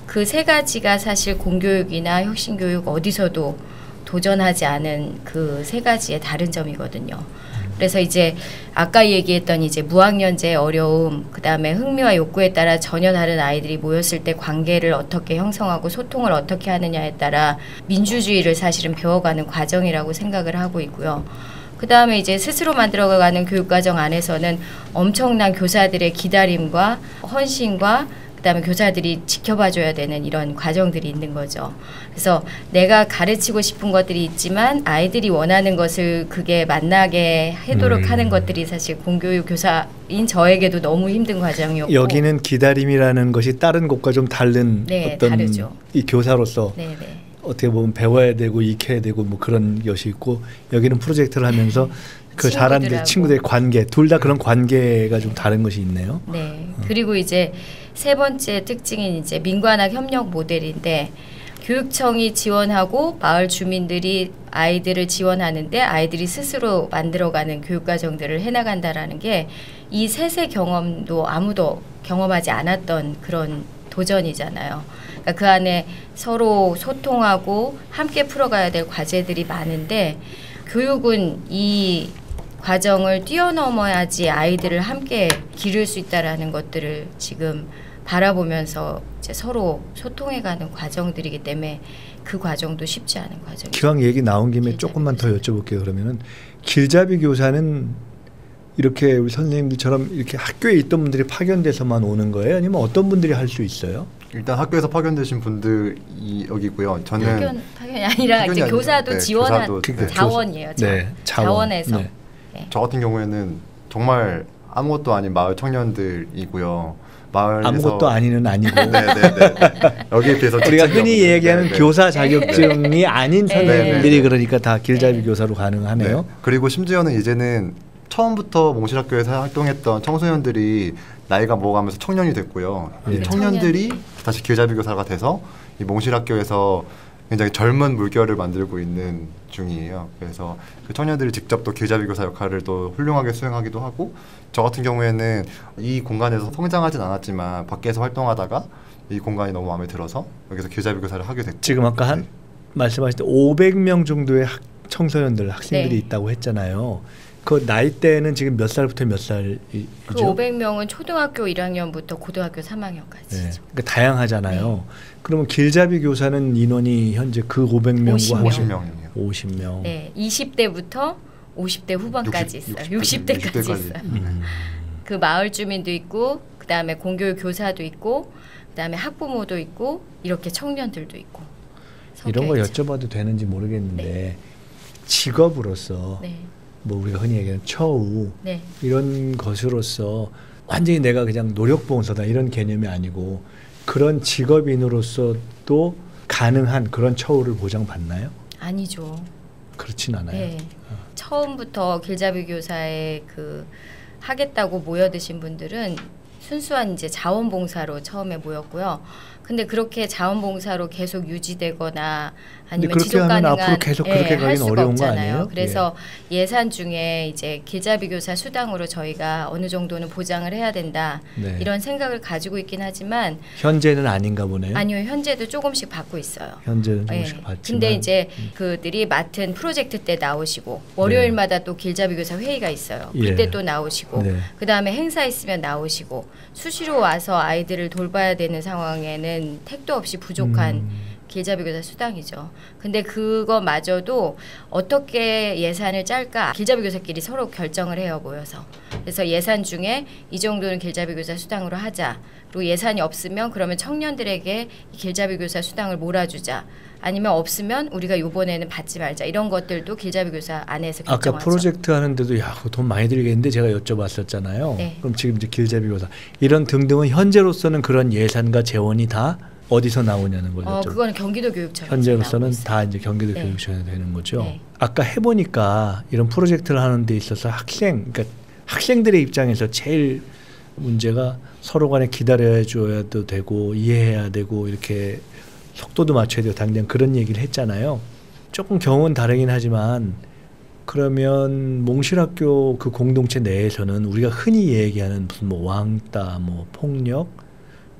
그 세 가지가 사실 공교육이나 혁신교육 어디서도 도전하지 않은 그 세 가지의 다른 점이거든요. 그래서 이제 아까 얘기했던 이제 무학년제의 어려움, 그다음에 흥미와 욕구에 따라 전혀 다른 아이들이 모였을 때 관계를 어떻게 형성하고 소통을 어떻게 하느냐에 따라 민주주의를 사실은 배워가는 과정이라고 생각을 하고 있고요. 그다음에 이제 스스로 만들어가는 교육과정 안에서는 엄청난 교사들의 기다림과 헌신과 그다음에 교사들이 지켜봐줘야 되는 이런 과정들이 있는 거죠. 그래서 내가 가르치고 싶은 것들이 있지만 아이들이 원하는 것을 그게 만나게 하도록 하는 것들이 사실 공교육 교사인 저에게도 너무 힘든 과정이었고 여기는 기다림이라는 것이 다른 곳과 좀 다른 네, 어떤 다르죠. 이 교사로서 네네. 어떻게 보면 배워야 되고 익혀야 되고 뭐 그런 것이 있고 여기는 프로젝트를 하면서 그 사람들 친구들의 관계 둘 다 그런 관계가 좀 다른 것이 있네요. 네. 그리고 이제 세 번째 특징인 이제 민관학 협력 모델인데 교육청이 지원하고 마을 주민들이 아이들을 지원하는데 아이들이 스스로 만들어가는 교육과정들을 해나간다라는 게 이 셋의 경험도 아무도 경험하지 않았던 그런 도전이잖아요. 그러니까 그 안에 서로 소통하고 함께 풀어가야 될 과제들이 많은데 교육은 이 과정을 뛰어넘어야지 아이들을 함께 기를 수 있다라는 것들을 지금 바라보면서 이제 서로 소통해가는 과정들이기 때문에 그 과정도 쉽지 않은 과정이죠. 기왕 얘기 나온 김에 조금만 더 여쭤볼게요. 그러면은 길잡이 교사는 이렇게 우리 선생님들처럼 이렇게 학교에 있던 분들이 파견돼서만 오는 거예요? 아니면 어떤 분들이 할 수 있어요? 일단 학교에서 파견되신 분들이 여기고요. 저는 파견이 아니라 이제 교사도 지원한 교사도, 자원이에요. 자원에서. 네. 네. 저 같은 경우에는 정말 아무것도 아닌 마을 청년들이고요. 마을에서 아무것도 아니는 아니고 네네네. 여기에 비해서 우리가 흔히 얘기하는 네네. 교사 자격증이 아닌 선생님들이 네네. 그러니까 다 길잡이 교사로 가능하네요. 네. 그리고 심지어는 이제는 처음부터 몽실학교에서 활동했던 청소년들이 나이가 먹어가면서 청년이 됐고요. 네. 이 청년들이 다시 길잡이 교사가 돼서 이 몽실학교에서 굉장히 젊은 물결을 만들고 있는 중이에요. 그래서 그 청년들이 직접 또 길잡이 교사 역할을 또 훌륭하게 수행하기도 하고, 저 같은 경우에는 이 공간에서 성장하진 않았지만 밖에서 활동하다가 이 공간이 너무 마음에 들어서 여기서 길잡이 교사를 하게 됐고, 지금 아까 한 말씀하신 때 500명 정도의 청소년들 학생들이 네. 있다고 했잖아요. 그 나이대는 지금 몇 살부터 몇 살이죠? 그 500명은 초등학교 1학년부터 고등학교 3학년까지죠. 네. 그러니까 다양하잖아요. 그러면 길잡이 교사는 인원이 현재 그 500명과 50명이에요. 50명. 네, 20대부터 50대 후반까지 있어요. 60대까지 있어요. 그 마을 주민도 있고, 그 다음에 공교육 교사도 있고, 그 다음에 학부모도 있고, 이렇게 청년들도 있고. 이런 거 섞여 있죠. 여쭤봐도 되는지 모르겠는데 네. 직업으로서 네, 뭐 우리가 흔히 얘기하는 처우 네. 이런 것으로서 완전히 내가 그냥 노력봉사다 이런 개념이 아니고 그런 직업인으로서도 가능한 그런 처우를 보장받나요? 아니죠. 그렇진 않아요. 네. 처음부터 길잡이 교사에 그 하겠다고 모여드신 분들은 순수한 이제 자원봉사로 처음에 모였고요. 근데 그렇게 자원봉사로 계속 유지되거나 아니면 그렇게 지속 하면 가능한 앞으로 계속 그렇게 할 가긴 수가 어려운 거 없잖아요. 아니에요? 그래서 예산 중에 이제 길잡이 교사 수당으로 저희가 어느 정도는 보장을 해야 된다 네. 이런 생각을 가지고 있긴 하지만 현재는 아닌가 보네요. 아니요, 현재도 조금씩 받고 있어요. 현재는 예. 조금씩 받지만. 근데 이제 그들이 맡은 프로젝트 때 나오시고 월요일마다 또 길잡이 교사 회의가 있어요. 예. 그때 또 나오시고 네. 그 다음에 행사 있으면 나오시고 수시로 와서 아이들을 돌봐야 되는 상황에는 택도 없이 부족한 길잡이 교사 수당이죠. 근데 그거마저도 어떻게 예산을 짤까 길잡이 교사끼리 서로 결정을 해요, 모여서. 그래서 예산 중에 이 정도는 길잡이 교사 수당으로 하자. 그리고 예산이 없으면 그러면 청년들에게 이 길잡이 교사 수당을 몰아주자. 아니면 없으면 우리가 이번에는 받지 말자. 이런 것들도 길잡이 교사 안에서 결정하죠. 아까 프로젝트 하는데도 야, 그거 돈 많이 들겠는데 제가 여쭤봤었잖아요. 네. 그럼 지금 이제 길잡이 교사 이런 등등은 현재로서는 그런 예산과 재원이 다 어디서 나오냐는 걸 여쭤. 그거는 경기도 교육청 현재로서는 다 이제 경기도 네. 교육청에 되는 거죠. 네. 아까 해보니까 이런 프로젝트를 하는 데 있어서 그러니까 학생들의 입장에서 제일 문제가 서로 간에 기다려야 줘야도 되고 이해해야 되고 이렇게 속도도 맞춰야 되고 당장 그런 얘기를 했잖아요. 조금 경우는 다르긴 하지만 그러면 몽실학교 그 공동체 내에서는 우리가 흔히 얘기하는 무슨 뭐 왕따, 뭐 폭력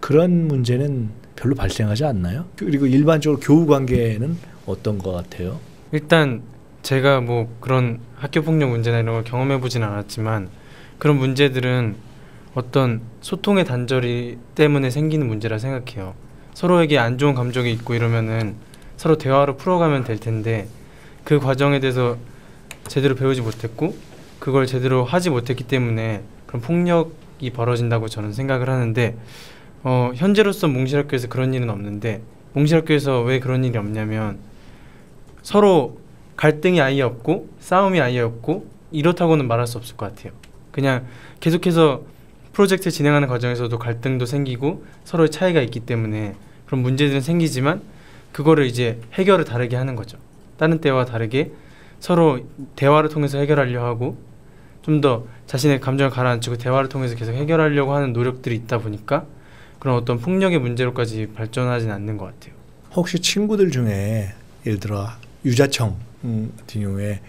그런 문제는 별로 발생하지 않나요? 그리고 일반적으로 교우 관계는 어떤 것 같아요? 일단 제가 뭐 그런 학교 폭력 문제나 이런 걸 경험해 보진 않았지만 그런 문제들은 어떤 소통의 단절이 때문에 생기는 문제라 생각해요. 서로에게 안 좋은 감정이 있고 이러면은 서로 대화로 풀어가면 될 텐데 그 과정에 대해서 제대로 배우지 못했고 그걸 제대로 하지 못했기 때문에 그런 폭력이 벌어진다고 저는 생각을 하는데 현재로서 몽실학교에서 그런 일은 없는데 몽실학교에서 왜 그런 일이 없냐면 서로 갈등이 아예 없고 싸움이 아예 없고 이렇다고는 말할 수 없을 것 같아요. 그냥 계속해서 프로젝트 진행하는 과정에서도 갈등도 생기고 서로의 차이가 있기 때문에 그런 문제들은 생기지만 그거를 이제 해결을 다르게 하는 거죠. 다른 때와 다르게 서로 대화를 통해서 해결하려고 하고 좀 더 자신의 감정을 가라앉히고 대화를 통해서 계속 해결하려고 하는 노력들이 있다 보니까 그런 어떤 폭력의 문제로까지 발전하진 않는 것 같아요. 혹시 친구들 중에 예를 들어 유자청 같은 경우에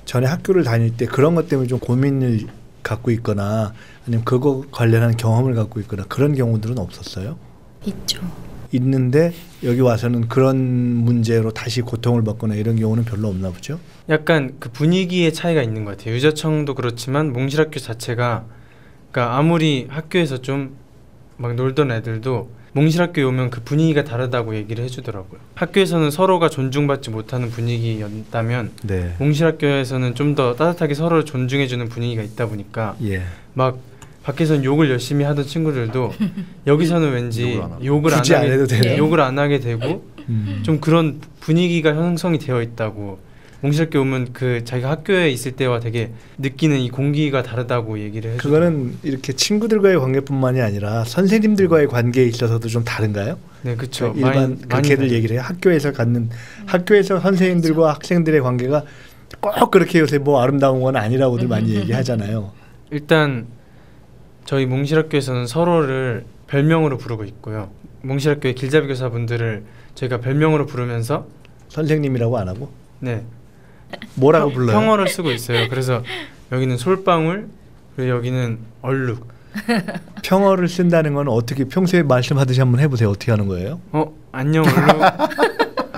전에 학교를 다닐 때 그런 것 때문에 좀 고민을 갖고 있거나 아니면 그거 관련한 경험을 갖고 있거나 그런 경우들은 없었어요? 있죠. 있는데 여기 와서는 그런 문제로 다시 고통을 받거나 이런 경우는 별로 없나 보죠? 약간 그 분위기의 차이가 있는 것 같아요. 유자청도 그렇지만 몽실학교 자체가 그러니까 아무리 학교에서 좀 막 놀던 애들도 몽실학교에 오면 그 분위기가 다르다고 얘기를 해주더라고요. 학교에서는 서로가 존중받지 못하는 분위기였다면 네. 몽실학교에서는 좀 더 따뜻하게 서로를 존중해주는 분위기가 있다 보니까 예. 막 밖에서는 욕을 열심히 하던 친구들도 여기서는 왠지 욕을 굳이 안 해도 되는? 욕을 안 하게 되고 좀 그런 분위기가 형성이 되어 있다고. 몽실학교 오면 그 자기가 학교에 있을 때와 되게 느끼는 이 공기가 다르다고 얘기를 해주고. 그거는 이렇게 친구들과의 관계뿐만이 아니라 선생님들과의 관계에 있어서도 좀 다른가요? 네, 그렇죠. 일반 그렇게들 얘기를 해요. 학교에서 갖는 학교에서 선생님들과 학생들의 관계가 꼭 그렇게 요새 뭐 아름다운 건 아니라고들 많이 얘기하잖아요. 일단 저희 몽실학교에서는 서로를 별명으로 부르고 있고요. 몽실학교의 길잡이 교사분들을 저희가 별명으로 부르면서 선생님이라고 안 하고? 네. 뭐라고 불러요? 평어를 쓰고 있어요. 그래서 여기는 솔방울, 그리고 여기는 얼룩. 평어를 쓴다는 건 어떻게 평소에 말씀하듯이 한번 해보세요. 어떻게 하는 거예요? 안녕 얼룩.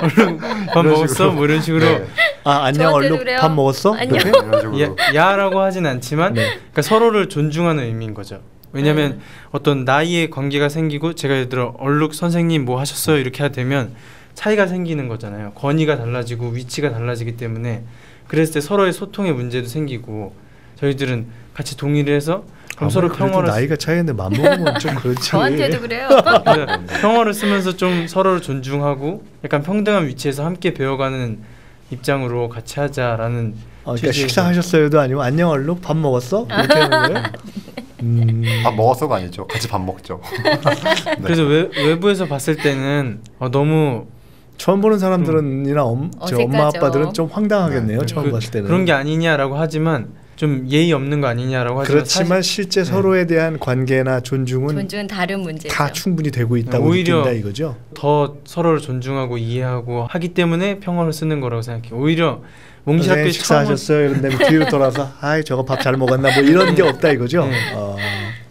얼룩 밥 먹었어? 뭐 이런 식으로. 네. 아 안녕 얼룩 그래요? 밥 먹었어? 안녕. 이렇게? 이런 식으로. 야라고 하진 않지만 네. 그러니까 서로를 존중하는 의미인 거죠. 왜냐하면 어떤 나이의 관계가 생기고 제가 예를 들어 얼룩 선생님 뭐 하셨어요? 이렇게 되면 차이가 생기는 거잖아요. 권위가 달라지고 위치가 달라지기 때문에 그랬을 때 서로의 소통의 문제도 생기고 저희들은 같이 동의를 해서 그럼 서로 평어를 나이가 차이인데 맘먹으면 좀 그렇지. 저한테도 그래요. 평어를 쓰면서 좀 서로를 존중하고 약간 평등한 위치에서 함께 배워가는 입장으로 같이 하자라는 그러니까 취지에서. 식사하셨어요도 아니고 안녕 얼룩 밥 먹었어? 이렇게 하는 거예요? 밥 먹었어가 아니죠. 같이 밥 먹죠. 네. 그래서 외부에서 봤을 때는 너무 처음 보는 사람들은이나 저 엄마 어색하죠. 아빠들은 좀 황당하겠네요. 네. 처음 봤을 때는. 그런 게 아니냐라고 하지만 좀 예의 없는 거 아니냐라고 하지만 그렇지만 실제 서로에 대한 관계나 존중은 존중은 다른 문제죠. 다 충분히 되고 있다고 오히려 느낀다 이거죠. 더 서로를 존중하고 이해하고 하기 때문에 평어를 쓰는 거라고 생각해요. 오히려 몽실학교 선생님 식사하셨어요? 이런 다음에 뒤로 돌아서 아이 저거 밥 잘 먹었나 뭐 이런 게 없다 이거죠.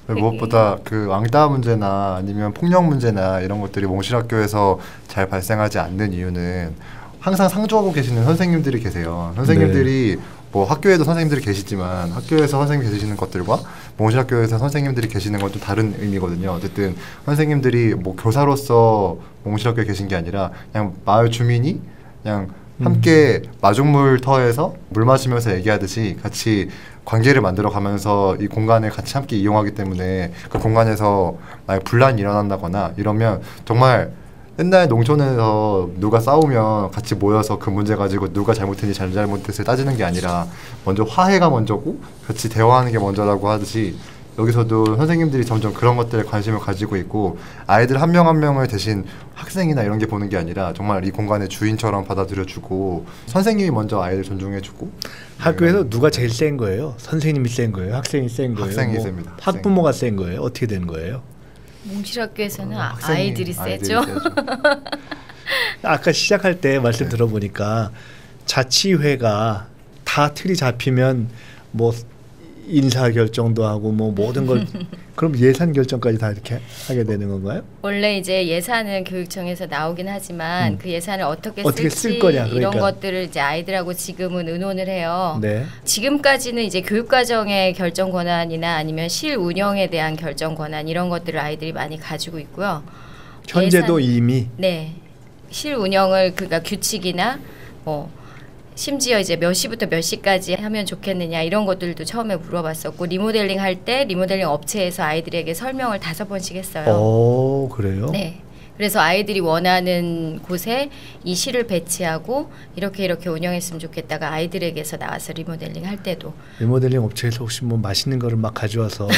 무엇보다 그 왕따 문제나 아니면 폭력 문제나 이런 것들이 몽실학교에서 잘 발생하지 않는 이유는 항상 상주하고 계시는 선생님들이 계세요. 선생님들이 뭐 학교에도 선생님들이 계시지만 학교에서 선생님 계시는 것들과 몽실학교에서 선생님들이 계시는 건 좀 다른 의미거든요. 어쨌든 선생님들이 뭐 교사로서 몽실학교에 계신 게 아니라 그냥 마을 주민이 그냥 함께 마중물터에서 물 마시면서 얘기하듯이 같이 관계를 만들어 가면서 이 공간을 같이 함께 이용하기 때문에 그 공간에서 만약 분란이 일어난다거나 이러면 정말 옛날 농촌에서 누가 싸우면 같이 모여서 그 문제 가지고 누가 잘못했는지 잘못했을 따지는 게 아니라 먼저 화해가 먼저고 같이 대화하는 게 먼저라고 하듯이 여기서도 선생님들이 점점 그런 것들에 관심을 가지고 있고 아이들 한 명 한 명을 대신 학생이나 이런 게 보는 게 아니라 정말 이 공간의 주인처럼 받아들여주고 선생님이 먼저 아이들 존중해주고 학교에서 누가 제일 센 거예요? 선생님이 센 거예요? 학생이 센 거예요? 학생이 셉니다. 학부모가 센 거예요? 어떻게 된 거예요? 몽실학교에서는 학생이- 아이들이 세죠. 아까 시작할 때 말씀 들어보니까 자치회가 다 틀이 잡히면 뭐 인사 결정도 하고 뭐 모든 걸 그럼 예산 결정까지 다 이렇게 하게 되는 건가요? 원래 이제 예산은 교육청에서 나오긴 하지만 그 예산을 어떻게 어떻게 쓸지 쓸 거냐, 이런 그러니까. 것들을 이제 아이들하고 지금은 의논을 해요. 네. 지금까지는 이제 교육과정의 결정 권한이나 아니면 실 운영에 대한 결정 권한 이런 것들을 아이들이 많이 가지고 있고요. 현재도 예산- 이미 네, 실 운영을 그러니까 규칙이나 뭐 심지어 이제 몇 시부터 몇 시까지 하면 좋겠느냐 이런 것들도 처음에 물어봤었고 리모델링 할 때 리모델링 업체에서 아이들에게 설명을 5번씩 했어요. 그래요? 네. 그래서 아이들이 원하는 곳에 이 실을 배치하고 이렇게 운영했으면 좋겠다가 아이들에게서 나와서 리모델링 할 때도 리모델링 업체에서 혹시 뭐 맛있는 거를 막 가져와서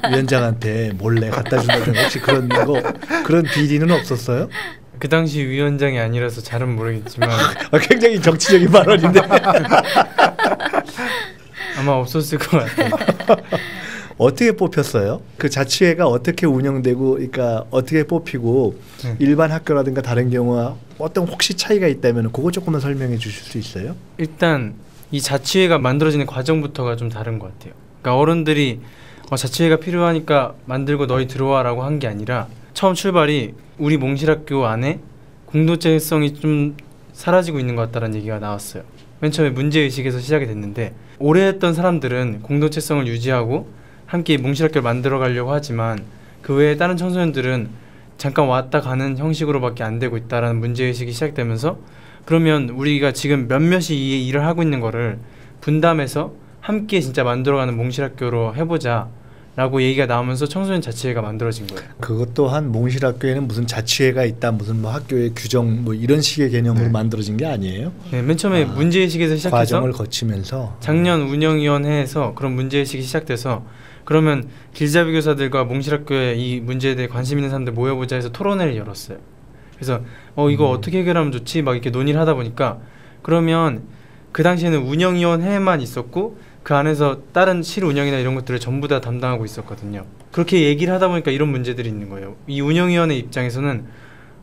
위원장한테 몰래 갖다 준다든가 혹시 그런 거 그런 비리는 없었어요? 그 당시 위원장이 아니라서 잘은 모르겠지만 굉장히 정치적인 발언인데 아마 없었을 것 같아요. 어떻게 뽑혔어요? 그 자치회가 어떻게 운영되고, 그러니까 어떻게 뽑히고 일반 학교라든가 다른 경우와 어떤 혹시 차이가 있다면 그거 조금만 설명해 주실 수 있어요? 일단 이 자치회가 만들어지는 과정부터가 좀 다른 것 같아요. 그러니까 어른들이 자치회가 필요하니까 만들고 너희 들어와라고 한 게 아니라 처음 출발이 우리 몽실학교 안에 공동체성이 좀 사라지고 있는 것 같다는 얘기가 나왔어요. 맨 처음에 문제의식에서 시작이 됐는데 오래 했던 사람들은 공동체성을 유지하고 함께 몽실학교를 만들어 가려고 하지만 그 외에 다른 청소년들은 잠깐 왔다 가는 형식으로밖에 안 되고 있다라는 문제의식이 시작되면서 그러면 우리가 지금 몇몇이 이 일을 하고 있는 거를 분담해서 함께 진짜 만들어가는 몽실학교로 해보자 라고 얘기가 나오면서 청소년 자치회가 만들어진 거예요. 그것 또한 몽실학교에는 무슨 자치회가 있다, 무슨 뭐 학교의 규정 뭐 이런 식의 개념으로 만들어진 게 아니에요? 네, 맨 처음에 문제의식에서 시작해서 과정을 거치면서 작년 운영위원회에서 그런 문제의식이 시작돼서 그러면 길잡이 교사들과 몽실학교에 이 문제에 대해 관심 있는 사람들 모여보자 해서 토론회를 열었어요. 그래서 이거 어떻게 해결하면 좋지? 막 이렇게 논의를 하다 보니까 그러면 그 당시에는 운영위원회만 있었고 그 안에서 다른 실 운영이나 이런 것들을 전부 다 담당하고 있었거든요. 그렇게 얘기를 하다 보니까 이런 문제들이 있는 거예요. 이 운영위원회 입장에서는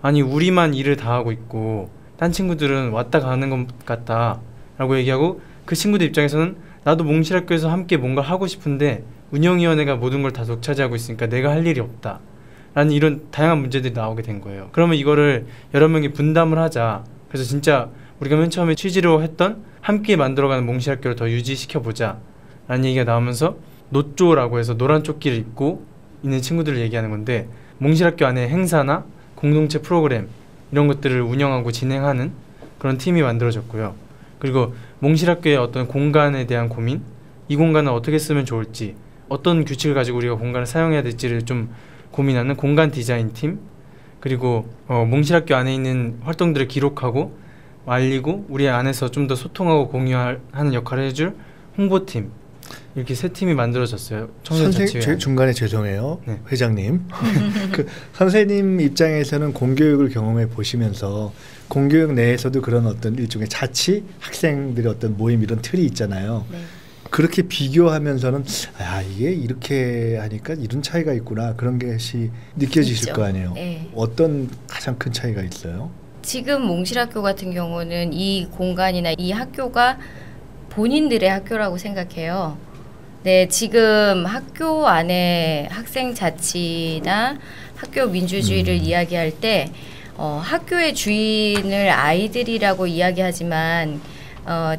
아니 우리만 일을 다 하고 있고 딴 친구들은 왔다 가는 것 같다 라고 얘기하고 그 친구들 입장에서는 나도 몽실학교에서 함께 뭔가 하고 싶은데 운영위원회가 모든 걸 다 독차지하고 있으니까 내가 할 일이 없다 라는 이런 다양한 문제들이 나오게 된 거예요. 그러면 이거를 여러 명이 분담을 하자. 그래서 진짜 우리가 맨 처음에 취지로 했던 함께 만들어가는 몽실학교를 더 유지시켜보자 라는 얘기가 나오면서 노조라고 해서 노란 조끼를 입고 있는 친구들을 얘기하는 건데 몽실학교 안에 행사나 공동체 프로그램 이런 것들을 운영하고 진행하는 그런 팀이 만들어졌고요. 그리고 몽실학교의 어떤 공간에 대한 고민, 이 공간을 어떻게 쓰면 좋을지, 어떤 규칙을 가지고 우리가 공간을 사용해야 될지를 좀 고민하는 공간 디자인 팀, 그리고 몽실학교 안에 있는 활동들을 기록하고 알리고 우리 안에서 좀 더 소통하고 공유하는 역할을 해줄 홍보팀, 이렇게 세 팀이 만들어졌어요. 선생님 중간에 죄송해요. 네. 회장님. 그 선생님 입장에서는 공교육을 경험해 보시면서 공교육 내에서도 그런 어떤 일종의 자치 학생들의 어떤 모임 이런 틀이 있잖아요. 네. 그렇게 비교하면서는 이게 이렇게 하니까 이런 차이가 있구나 그런 것이 느껴지실 있죠. 거 아니에요. 네. 어떤 가장 큰 차이가 있어요? 지금 몽실학교 같은 경우는 이 공간이나 이 학교가 본인들의 학교라고 생각해요. 네, 지금 학교 안에 학생 자치나 학교 민주주의를 이야기할 때 학교의 주인을 아이들이라고 이야기하지만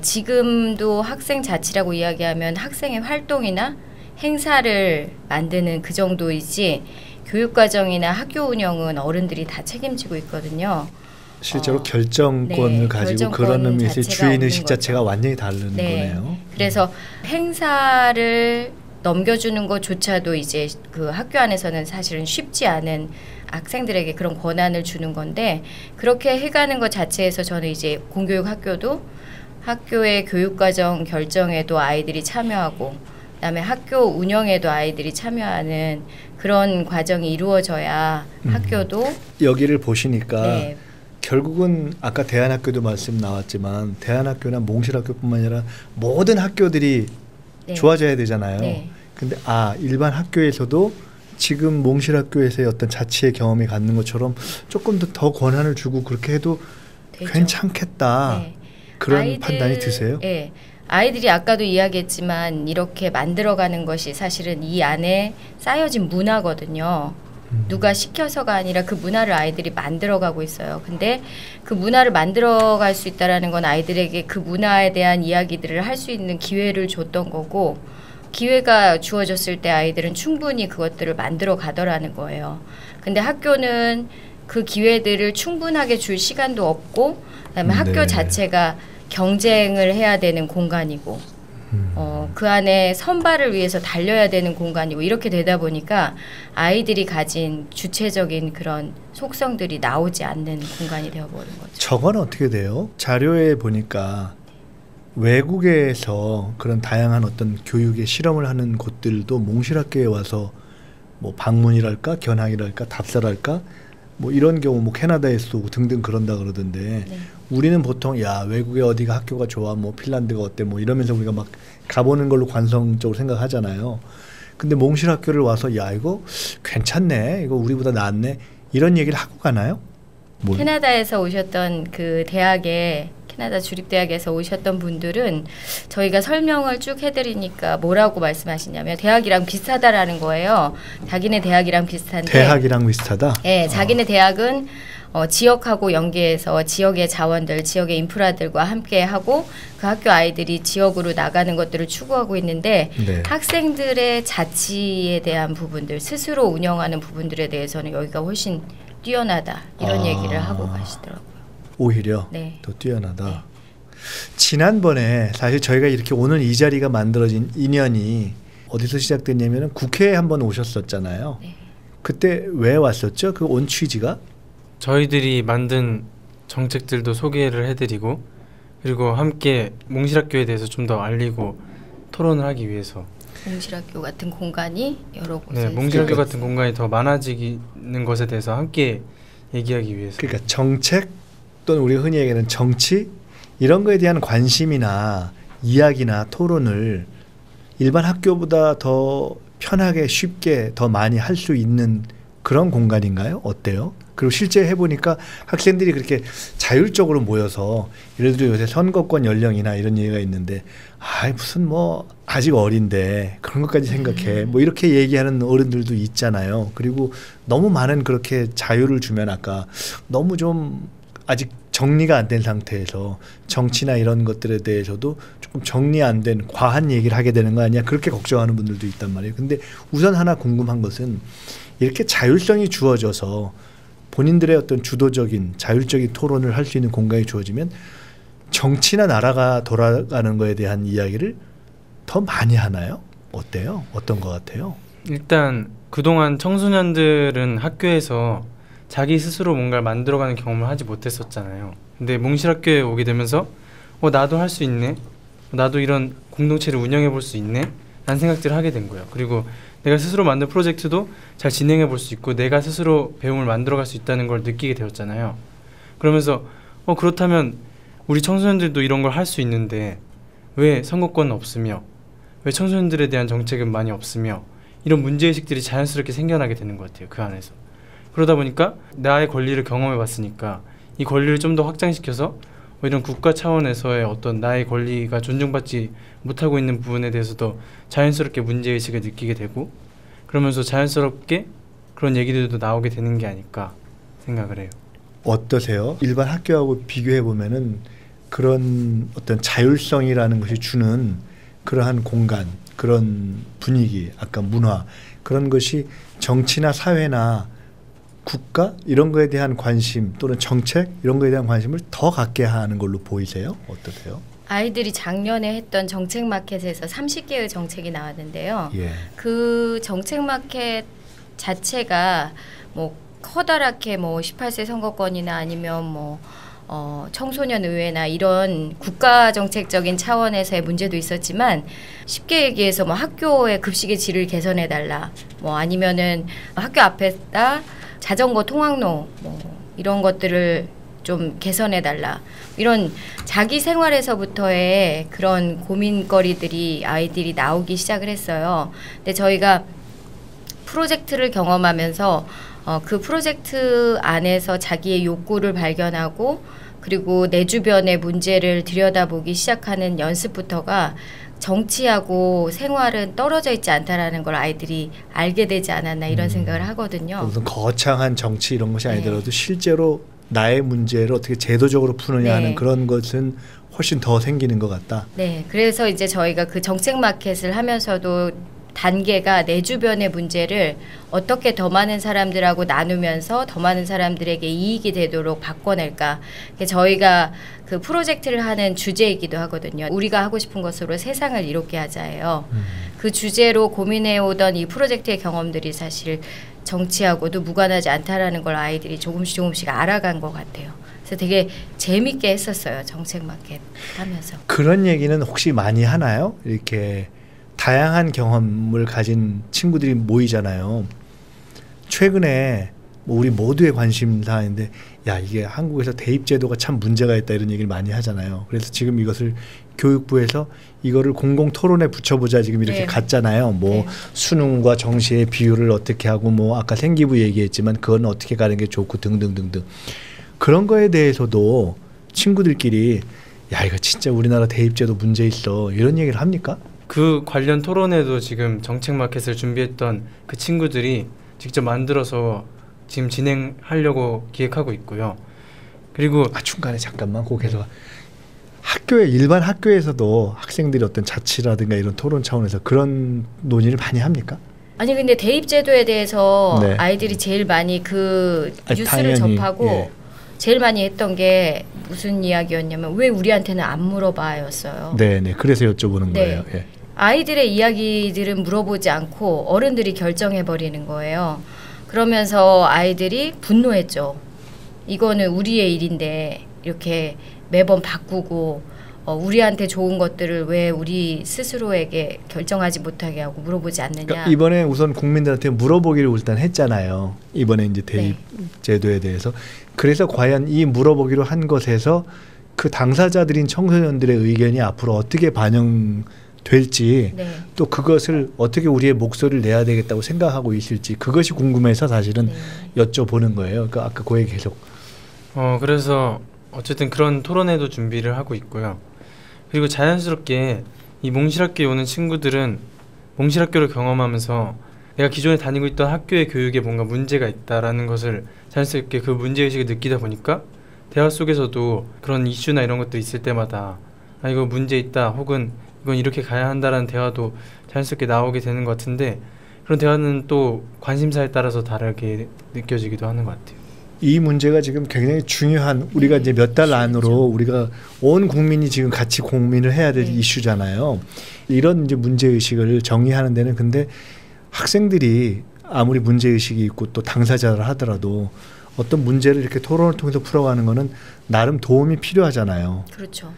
지금도 학생 자치라고 이야기하면 학생의 활동이나 행사를 만드는 그 정도이지 교육과정이나 학교 운영은 어른들이 다 책임지고 있거든요. 실제로 결정권을 가지고 그런 의미에서 주인의식 자체가 완전히 다른 거네요. 그래서 행사를 넘겨주는 것조차도 이제 그 학교 안에서는 사실은 쉽지 않은 학생들에게 그런 권한을 주는 건데 그렇게 해가는 것 자체에서 저는 이제 공교육 학교도 학교의 교육과정 결정에도 아이들이 참여하고 그다음에 학교 운영에도 아이들이 참여하는 그런 과정이 이루어져야 학교도 여기를 보시니까 네. 결국은 아까 대안학교도 말씀 나왔지만 대안학교나 몽실학교뿐만 아니라 모든 학교들이 네. 좋아져야 되잖아요. 네. 근데 일반 학교에서도 지금 몽실학교에서의 어떤 자치의 경험이 갖는 것처럼 조금 더 권한을 주고 그렇게 해도 되죠. 괜찮겠다. 네. 그런 판단이 드세요? 네. 아이들이 아까도 이야기했지만 이렇게 만들어가는 것이 사실은 이 안에 쌓여진 문화거든요. 누가 시켜서가 아니라 그 문화를 아이들이 만들어가고 있어요. 근데 그 문화를 만들어갈 수 있다라는 건 아이들에게 그 문화에 대한 이야기들을 할 수 있는 기회를 줬던 거고 기회가 주어졌을 때 아이들은 충분히 그것들을 만들어 가더라는 거예요. 근데 학교는 그 기회들을 충분하게 줄 시간도 없고 그다음에 학교 자체가 경쟁을 해야 되는 공간이고 그 안에 선발을 위해서 달려야 되는 공간이고 이렇게 되다 보니까 아이들이 가진 주체적인 그런 속성들이 나오지 않는 공간이 되어버린 거죠. 저건 어떻게 돼요? 자료에 보니까 외국에서 그런 다양한 어떤 교육의 실험을 하는 곳들도 몽실학교에 와서 뭐 방문이랄까 견학이랄까 답사랄까 뭐 이런 경우 뭐 캐나다에서 등등 그런다 그러던데 네. 우리는 보통 외국에 어디가 학교가 좋아 뭐 핀란드가 어때 뭐 이러면서 우리가 막 가보는 걸로 관성적으로 생각하잖아요. 근데 몽실학교를 와서 야 이거 괜찮네, 이거 우리보다 낫네 이런 얘기를 하고 가나요? 뭘? 캐나다에서 오셨던 그 대학에 캐나다 주립대학에서 오셨던 분들은 저희가 설명을 쭉 해드리니까 뭐라고 말씀하시냐면 대학이랑 비슷하다라는 거예요. 자기네 대학이랑 비슷한데 대학이랑 비슷하다? 네, 자기네 대학은 지역하고 연계해서 지역의 자원들, 지역의 인프라들과 함께 하고 그 학교 아이들이 지역으로 나가는 것들을 추구하고 있는데 네. 학생들의 자치에 대한 부분들, 스스로 운영하는 부분들에 대해서는 여기가 훨씬 뛰어나다 이런 얘기를 하고 가시더라고요. 오히려 네. 더 뛰어나다. 지난번에 사실 저희가 이렇게 오늘 이 자리가 만들어진 인연이 어디서 시작됐냐면 국회에 한번 오셨었잖아요. 네. 그때 왜 왔었죠? 그 온 취지가? 저희들이 만든 정책들도 소개를 해드리고 그리고 함께 몽실학교에 대해서 좀 더 알리고 토론을 하기 위해서. 몽실학교 같은 공간이 여러 곳에 네, 몽실학교 같은 공간이 더 많아지는 것에 대해서 함께 얘기하기 위해서. 그러니까 정책 또는 우리가 흔히 얘기하는 정치 이런 거에 대한 관심이나 이야기나 토론을 일반 학교보다 더 편하게 쉽게 더 많이 할 수 있는 그런 공간인가요? 어때요? 그리고 실제 해보니까 학생들이 그렇게 자율적으로 모여서 예를 들어 요새 선거권 연령이나 이런 얘기가 있는데 무슨 뭐 아직 어린데 그런 것까지 생각해 뭐 이렇게 얘기하는 어른들도 있잖아요. 그리고 너무 많은 그렇게 자유를 주면 아까 너무 좀 아직 정리가 안 된 상태에서 정치나 이런 것들에 대해서도 조금 정리 안 된 과한 얘기를 하게 되는 거 아니야, 그렇게 걱정하는 분들도 있단 말이에요. 근데 우선 하나 궁금한 것은 이렇게 자율성이 주어져서 본인들의 어떤 주도적인 자율적인 토론을 할 수 있는 공간이 주어지면 정치나 나라가 돌아가는 거에 대한 이야기를 더 많이 하나요? 어때요? 어떤 것 같아요? 일단 그동안 청소년들은 학교에서 자기 스스로 뭔가를 만들어가는 경험을 하지 못했었잖아요. 근데 몽실학교에 오게 되면서 나도 할 수 있네, 나도 이런 공동체를 운영해 볼 수 있네 라는 생각들을 하게 된 거예요. 그리고 내가 스스로 만든 프로젝트도 잘 진행해 볼 수 있고 내가 스스로 배움을 만들어갈 수 있다는 걸 느끼게 되었잖아요. 그러면서 그렇다면 우리 청소년들도 이런 걸 할 수 있는데 왜 선거권은 없으며 왜 청소년들에 대한 정책은 많이 없으며 이런 문제의식들이 자연스럽게 생겨나게 되는 것 같아요. 그 안에서. 그러다 보니까 나의 권리를 경험해 봤으니까 이 권리를 좀 더 확장시켜서 이런 국가 차원에서의 어떤 나의 권리가 존중받지 못하고 있는 부분에 대해서도 자연스럽게 문제의식을 느끼게 되고 그러면서 자연스럽게 그런 얘기들도 나오게 되는 게 아닐까 생각을 해요. 어떠세요? 일반 학교하고 비교해 보면은 그런 어떤 자율성이라는 것이 주는 그러한 공간, 그런 분위기, 아까 문화 그런 것이 정치나 사회나 국가 이런 거에 대한 관심 또는 정책 이런 거에 대한 관심을 더 갖게 하는 걸로 보이세요? 어떠세요? 아이들이 작년에 했던 정책 마켓에서 30개의 정책이 나왔는데요. 예. 그 정책 마켓 자체가 뭐 커다랗게 뭐 18세 선거권이나 아니면 청소년 의회나 이런 국가 정책적인 차원에서의 문제도 있었지만 쉽게 얘기해서 뭐 학교의 급식의 질을 개선해 달라, 뭐 아니면은 학교 앞에다 자전거 통학로 뭐 이런 것들을 좀 개선해 달라, 이런 자기 생활에서부터의 그런 고민거리들이 아이들이 나오기 시작을 했어요. 근데 저희가 프로젝트를 경험하면서 그 프로젝트 안에서 자기의 욕구를 발견하고 그리고 내 주변의 문제를 들여다보기 시작하는 연습부터가 정치하고 생활은 떨어져 있지 않다라는 걸 아이들이 알게 되지 않았나 이런 생각을 하거든요. 무슨 거창한 정치 이런 것이 아니더라도 실제로 나의 문제를 어떻게 제도적으로 푸느냐 하는 그런 것은 훨씬 더 생기는 것 같다. 네, 그래서 이제 저희가 그 정책 마켓을 하면서도 단계가 내 주변의 문제를 어떻게 더 많은 사람들하고 나누면서 더 많은 사람들에게 이익이 되도록 바꿔낼까. 저희가 그 프로젝트를 하는 주제이기도 하거든요. 우리가 하고 싶은 것으로 세상을 이롭게 하자예요. 그 주제로 고민해오던 이 프로젝트의 경험들이 사실 정치하고도 무관하지 않다라는 걸 아이들이 조금씩 알아간 것 같아요. 그래서 되게 재밌게 했었어요. 정책 마켓 하면서. 그런 얘기는 혹시 많이 하나요? 이렇게 다양한 경험을 가진 친구들이 모이잖아요. 최근에 뭐 우리 모두의 관심사인데 야 이게 한국에서 대입 제도가 참 문제가 있다 이런 얘기를 많이 하잖아요. 그래서 지금 이것을 교육부에서 이거를 공공 토론에 붙여보자 지금 이렇게 네. 갔잖아요. 뭐 네. 수능과 정시의 비율을 어떻게 하고 뭐 아까 생기부 얘기했지만 그건 어떻게 가는 게 좋고 등등등등 그런 거에 대해서도 친구들끼리 야 이거 진짜 우리나라 대입 제도 문제 있어 이런 얘기를 합니까? 그 관련 토론회도 지금 정책 마켓을 준비했던 그 친구들이 직접 만들어서 지금 진행하려고 기획하고 있고요. 그리고 중간에 잠깐만 거기서 학교에 일반 학교에서도 학생들이 어떤 자치라든가 이런 토론 차원에서 그런 논의를 많이 합니까? 아니 근데 대입 제도에 대해서 네. 아이들이 제일 많이 그 아니, 뉴스를 당연히, 접하고 예. 제일 많이 했던 게 무슨 이야기였냐면 왜 우리한테는 안 물어봐였어요. 네네 그래서 여쭤보는 네. 거예요. 예. 아이들의 이야기들은 물어보지 않고 어른들이 결정해버리는 거예요. 그러면서 아이들이 분노했죠. 이거는 우리의 일인데 이렇게 매번 바꾸고 우리한테 좋은 것들을 왜 우리 스스로에게 결정하지 못하게 하고 물어보지 않느냐. 그러니까 이번에 우선 국민들한테 물어보기를 일단 했잖아요. 이번에 이제 대입 제도에 대해서. 그래서 과연 이 물어보기로 한 것에서 그 당사자들인 청소년들의 의견이 앞으로 어떻게 반영될지 네. 또 그것을 어떻게 우리의 목소리를 내야 되겠다고 생각하고 있을지 그것이 궁금해서 사실은 여쭤보는 거예요. 그러니까 아까 그 얘기 계속. 그래서 어쨌든 그런 토론회도 준비를 하고 있고요. 그리고 자연스럽게 이 몽실학교에 오는 친구들은 몽실학교를 경험하면서 내가 기존에 다니고 있던 학교의 교육에 뭔가 문제가 있다라는 것을 자연스럽게 그 문제의식을 느끼다 보니까 대화 속에서도 그런 이슈나 이런 것도 있을 때마다 아 이거 문제 있다 혹은 이건 이렇게 가야 한다라는 대화도 자연스럽게 나오게 되는 것 같은데 그런 대화는 또 관심사에 따라서 다르게 느껴지기도 하는 것 같아요. 이 문제가 지금 굉장히 중요한 우리가 이제 몇 달 안으로 우리가 온 국민이 지금 같이 고민을 해야 될 이슈잖아요. 이런 이제 문제 의식을 정의하는 데는 근데 학생들이 아무리 문제 의식이 있고 또 당사자를 하더라도 어떤 문제를 이렇게 토론을 통해서 풀어가는 거는 나름 도움이 필요하잖아요. 그렇죠.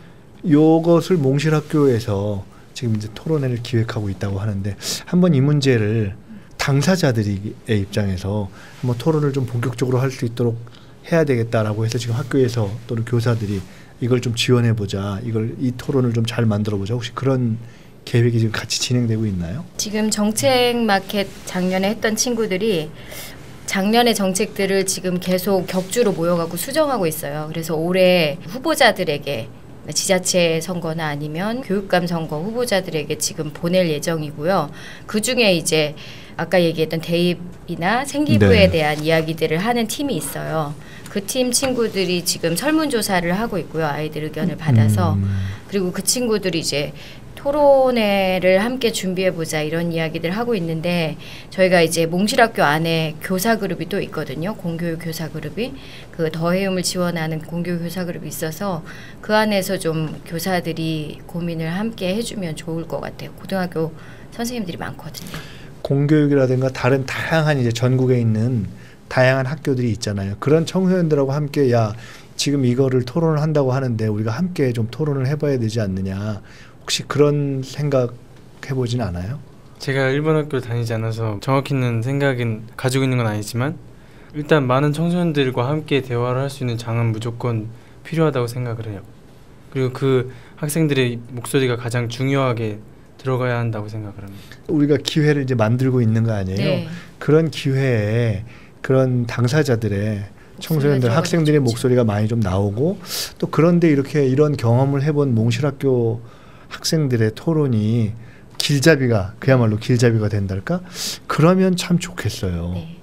요것을 몽실학교에서 지금 이제 토론회를 기획하고 있다고 하는데 한번 이 문제를 당사자들의 입장에서 한번 토론을 좀 본격적으로 할 수 있도록 해야 되겠다라고 해서 지금 학교에서 또는 교사들이 이걸 좀 지원해보자, 이 토론을 좀 잘 만들어보자. 혹시 그런 계획이 지금 같이 진행되고 있나요? 지금 정책 마켓 작년에 했던 친구들이 작년의 정책들을 지금 계속 격주로 모여가고 수정하고 있어요. 그래서 올해 후보자들에게 지자체 선거나 아니면 교육감 선거 후보자들에게 지금 보낼 예정이고요. 그 중에 이제 아까 얘기했던 대입이나 생기부에 대한 이야기들을 하는 팀이 있어요. 그 팀 친구들이 지금 설문조사를 하고 있고요. 아이들 의견을 받아서. 그리고 그 친구들이 이제 토론회를 함께 준비해보자 이런 이야기들 하고 있는데 저희가 이제 몽실학교 안에 교사 그룹이 또 있거든요. 공교육 교사 그룹이 그 더해움을 지원하는 공교육 교사 그룹이 있어서 그 안에서 좀 교사들이 고민을 함께 해주면 좋을 것 같아요. 고등학교 선생님들이 많거든요. 공교육이라든가 다른 다양한 이제 전국에 있는 다양한 학교들이 있잖아요. 그런 청소년들하고 함께 야 지금 이거를 토론을 한다고 하는데 우리가 함께 좀 토론을 해봐야 되지 않느냐. 혹시 그런 생각 해보진 않아요? 제가 일본 학교를 다니지 않아서 정확히는 생각은 가지고 있는 건 아니지만 일단 많은 청소년들과 함께 대화를 할 수 있는 장은 무조건 필요하다고 생각을 해요. 그리고 그 학생들의 목소리가 가장 중요하게 들어가야 한다고 생각을 합니다. 우리가 기회를 이제 만들고 있는 거 아니에요? 네. 그런 기회에 그런 당사자들의 청소년들, 학생들의 목소리가 많이 좀 나오고 또 그런데 이렇게 이런 경험을 해본 몽실학교 학생들의 토론이 그야말로 길잡이가 된달까? 그러면 참 좋겠어요. 네.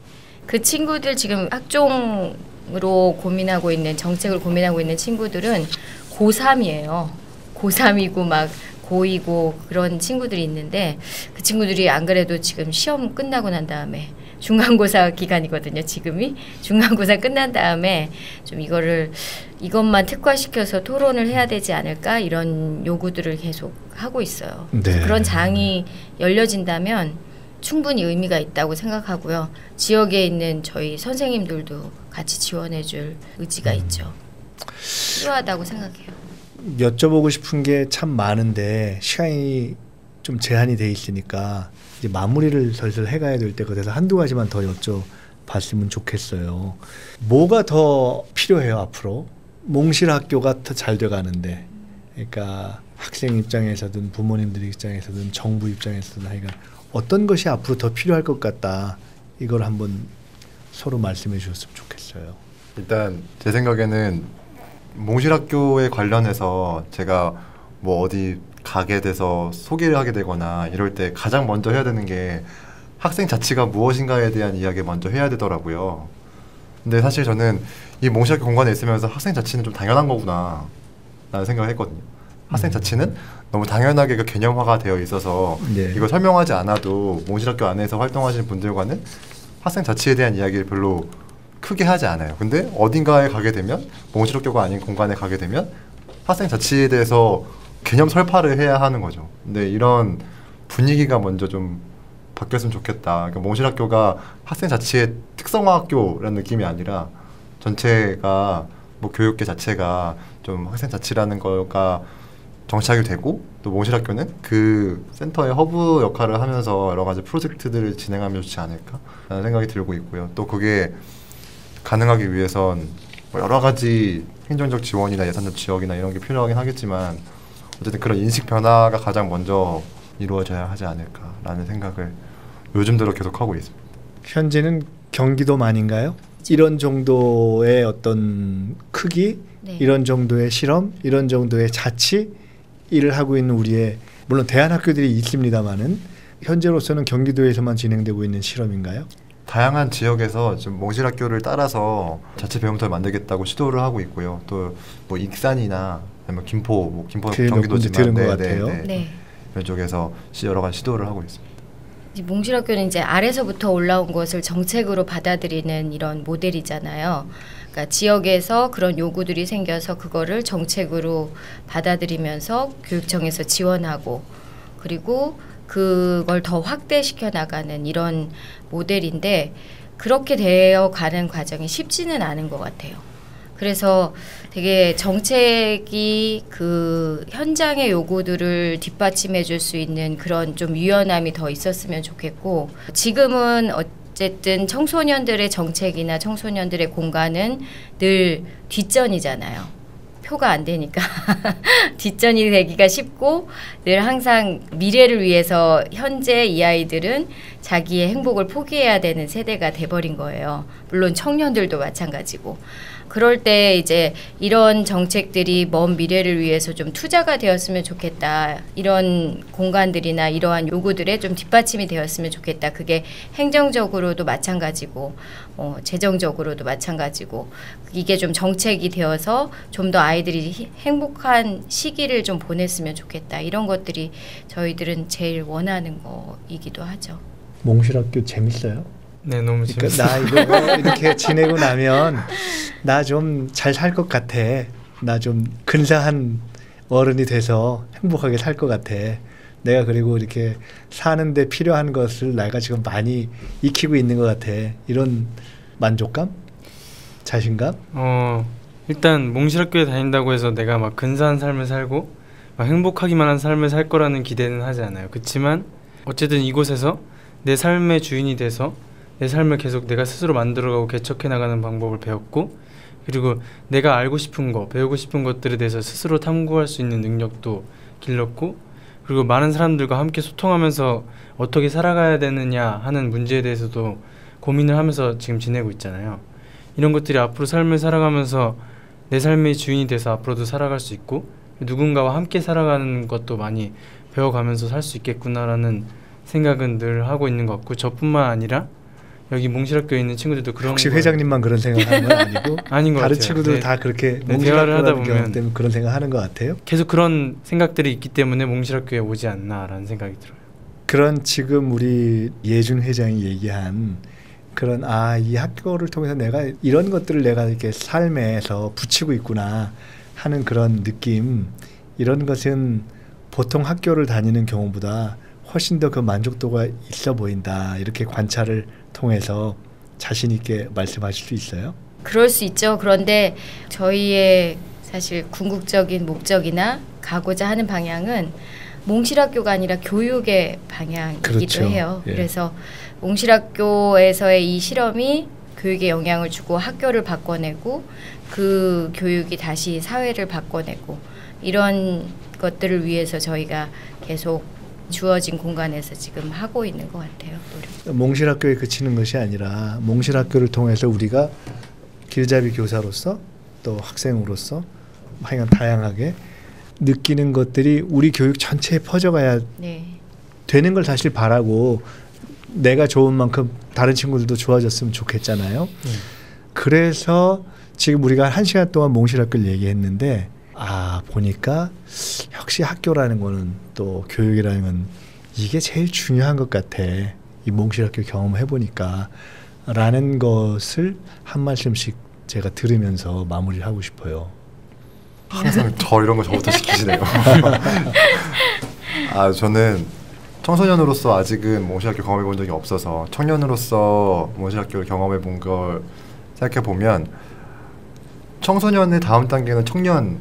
그 친구들 지금 학종으로 고민하고 있는 정책을 고민하고 있는 친구들은 고3이에요. 고3이고 막 고2고 그런 친구들이 있는데 그 친구들이 안 그래도 지금 시험 끝나고 난 다음에 중간고사 기간이거든요. 지금이 중간고사 끝난 다음에 좀 이것만 특화시켜서 토론을 해야 되지 않을까 이런 요구들을 계속 하고 있어요. 네. 그런 장이 열려진다면 충분히 의미가 있다고 생각하고요. 지역에 있는 저희 선생님들도 같이 지원해줄 의지가 있죠. 필요하다고 생각해요. 여쭤보고 싶은 게 참 많은데 시간이 좀 제한이 돼 있으니까 이제 마무리를 슬슬 해가야 될 때가 돼서 한두 가지만 더 봤으면 좋겠어요. 뭐가 더 필요해요 앞으로? 몽실 학교가 더 잘 돼가는데, 그러니까 학생 입장에서든 부모님들 입장에서든 정부 입장에서든 하여간 어떤 것이 앞으로 더 필요할 것 같다. 이걸 한번 서로 말씀해 주셨으면 좋겠어요. 일단 제 생각에는 몽실학교에 관련해서 제가 뭐 어디 가게 돼서 소개를 하게 되거나 이럴 때 가장 먼저 해야 되는 게 학생 자치가 무엇인가에 대한 이야기 먼저 해야 되더라고요. 근데 사실 저는 이 몽실학교 공간에 있으면서 학생 자치는 좀 당연한 거구나 라는 생각을 했거든요. 학생 자치는 너무 당연하게 그 개념화가 되어 있어서 네. 이걸 설명하지 않아도 몽실학교 안에서 활동하시는 분들과는 학생 자치에 대한 이야기를 별로 크게 하지 않아요. 근데 어딘가에 가게 되면 몽실학교가 아닌 공간에 가게 되면 학생 자치에 대해서 개념 설파를 해야 하는 거죠. 근데 이런 분위기가 먼저 좀 바뀌었으면 좋겠다. 그러니까 몽실학교가 학생 자치의 특성화 학교라는 느낌이 아니라 전체가 뭐 교육계 자체가 좀 학생 자치라는 거가 정착이 되고 또 몽실학교는 그 센터의 허브 역할을 하면서 여러 가지 프로젝트들을 진행하면 좋지 않을까라는 생각이 들고 있고요. 또 그게 가능하기 위해선 뭐 여러 가지 행정적 지원이나 예산적 지원이나 이런 게 필요하긴 하겠지만 어쨌든 그런 인식 변화가 가장 먼저 이루어져야 하지 않을까라는 생각을 요즘 들어 계속 하고 있습니다. 현재는 경기도만인가요? 이런 정도의 어떤 크기, 네. 이런 정도의 실험, 이런 정도의 자치 일을 하고 있는 우리의 물론 대안학교들이 있습니다만은 현재로서는 경기도에서만 진행되고 있는 실험인가요? 다양한 지역에서 좀 몽실학교를 따라서 자체 배움터를 만들겠다고 시도를 하고 있고요. 또 뭐 익산이나 아니면 김포, 뭐 김포 경기도지만 들은 것 같아요. 네. 이런 쪽에서 여러 가지 시도를 하고 있습니다. 몽실학교는 이제 아래서부터 올라온 것을 정책으로 받아들이는 이런 모델이잖아요. 그러니까 지역에서 그런 요구들이 생겨서 그거를 정책으로 받아들이면서 교육청에서 지원하고 그리고 그걸 더 확대시켜 나가는 이런 모델인데 그렇게 되어 가는 과정이 쉽지는 않은 것 같아요. 그래서 되게 정책이 그 현장의 요구들을 뒷받침해 줄 수 있는 그런 좀 유연함이 더 있었으면 좋겠고 지금은 어쨌든 청소년들의 정책이나 청소년들의 공간은 늘 뒷전이잖아요. 표가 안 되니까 뒷전이 되기가 쉽고 늘 항상 미래를 위해서 현재 이 아이들은 자기의 행복을 포기해야 되는 세대가 돼버린 거예요. 물론 청년들도 마찬가지고. 그럴 때 이제 이런 정책들이 먼 미래를 위해서 좀 투자가 되었으면 좋겠다. 이런 공간들이나 이러한 요구들에 좀 뒷받침이 되었으면 좋겠다. 그게 행정적으로도 마찬가지고 재정적으로도 마찬가지고 이게 좀 정책이 되어서 좀 더 아이들이 행복한 시기를 좀 보냈으면 좋겠다. 이런 것들이 저희들은 제일 원하는 거이기도 하죠. 몽실학교 재밌어요? 네, 너무 재밌어요. 나 이거 이렇게 지내고 나면 나 좀 잘 살 것 같아. 나 좀 근사한 어른이 돼서 행복하게 살 것 같아. 내가 그리고 이렇게 사는데 필요한 것을 내가 지금 많이 익히고 있는 것 같아. 이런 만족감? 자신감? 일단 몽실학교에 다닌다고 해서 내가 막 근사한 삶을 살고 막 행복하기만 한 삶을 살 거라는 기대는 하지 않아요. 그렇지만 어쨌든 이곳에서 내 삶의 주인이 돼서 내 삶을 계속 내가 스스로 만들어가고 개척해 나가는 방법을 배웠고 그리고 내가 알고 싶은 거, 배우고 싶은 것들에 대해서 스스로 탐구할 수 있는 능력도 길렀고 그리고 많은 사람들과 함께 소통하면서 어떻게 살아가야 되느냐 하는 문제에 대해서도 고민을 하면서 지금 지내고 있잖아요. 이런 것들이 앞으로 삶을 살아가면서 내 삶의 주인이 돼서 앞으로도 살아갈 수 있고 누군가와 함께 살아가는 것도 많이 배워가면서 살 수 있겠구나라는 생각은 늘 하고 있는 것 같고 저뿐만 아니라 여기 몽실학교에 있는 친구들도 그런 혹시 회장님만 그런 생각하는 건 아니고 아닌 것 다른 같아요. 친구들 네. 다 그렇게 네, 대화를 하다 몽실학교라는 경험 때문에 그런 생각하는 것 같아요? 계속 그런 생각들이 있기 때문에 몽실학교에 오지 않나라는 생각이 들어요. 그런 지금 우리 예준 회장이 얘기한 그런 이 학교를 통해서 내가 이런 것들을 내가 이렇게 삶에서 붙이고 있구나 하는 그런 느낌 이런 것은 보통 학교를 다니는 경우보다 훨씬 더 그 만족도가 있어 보인다 이렇게 관찰을 통해서 자신 있게 말씀하실 수 있어요? 그럴 수 있죠. 그런데 저희의 사실 궁극적인 목적이나 가고자 하는 방향은 몽실학교가 아니라 교육의 방향이기도 그렇죠. 해요. 예. 그래서 몽실학교에서의 이 실험이 교육에 영향을 주고 학교를 바꿔내고 그 교육이 다시 사회를 바꿔내고 이런 것들을 위해서 저희가 계속 주어진 공간에서 지금 하고 있는 것 같아요. 노력. 몽실학교에 그치는 것이 아니라 몽실학교를 통해서 우리가 길잡이 교사로서 또 학생으로서 하여간 다양하게 느끼는 것들이 우리 교육 전체에 퍼져가야 네. 되는 걸 사실 바라고 내가 좋은 만큼 다른 친구들도 좋아졌으면 좋겠잖아요. 그래서 지금 우리가 1시간 동안 몽실학교를 얘기했는데 보니까 역시 학교라는 거는 또 교육이라는 건 이게 제일 중요한 것 같아. 이 몽실학교 경험해보니까 라는 것을 한 말씀씩 제가 들으면서 마무리를 하고 싶어요. 항상 저 이런 거 저부터 시키시네요. 저는 청소년으로서 아직은 몽실학교 경험해 본 적이 없어서 청년으로서 몽실학교를 경험해 본 걸 생각해 보면 청소년의 다음 단계는 청년인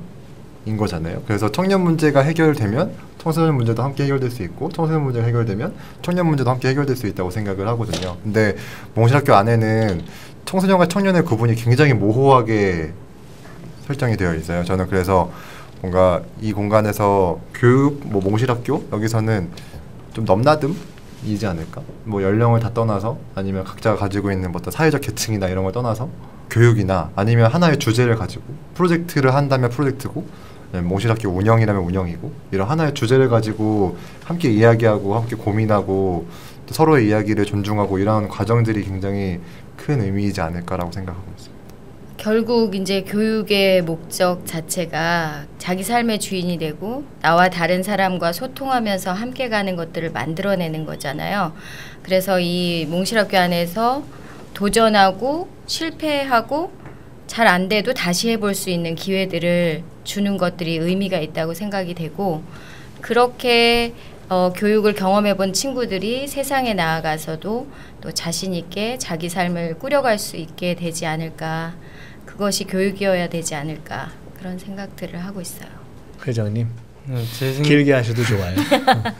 거잖아요. 그래서 청년 문제가 해결되면 청소년 문제도 함께 해결될 수 있고 청소년 문제가 해결되면 청년 문제도 함께 해결될 수 있다고 생각을 하거든요. 근데 몽실학교 안에는 청소년과 청년의 구분이 굉장히 모호하게 설정이 되어 있어요. 저는 그래서 뭔가 이 공간에서 교육, 몽실학교 여기서는 좀 넘나듦이지 않을까? 연령을 다 떠나서 아니면 각자가 가지고 있는 어떤 사회적 계층이나 이런 걸 떠나서 교육이나 아니면 하나의 주제를 가지고 프로젝트를 한다면 프로젝트고 몽실학교 운영이라면 운영이고 이런 하나의 주제를 가지고 함께 이야기하고 함께 고민하고 또 서로의 이야기를 존중하고 이런 과정들이 굉장히 큰 의미이지 않을까라고 생각하고 있습니다. 결국 이제 교육의 목적 자체가 자기 삶의 주인이 되고 나와 다른 사람과 소통하면서 함께 가는 것들을 만들어내는 거잖아요. 그래서 이 몽실학교 안에서 도전하고 실패하고 잘 안 돼도 다시 해볼 수 있는 기회들을 주는 것들이 의미가 있다고 생각이 되고 그렇게 교육을 경험해본 친구들이 세상에 나아가서도 또 자신 있게 자기 삶을 꾸려갈 수 있게 되지 않을까. 그것이 교육이어야 되지 않을까 그런 생각들을 하고 있어요. 회장님 길게 하셔도 좋아요.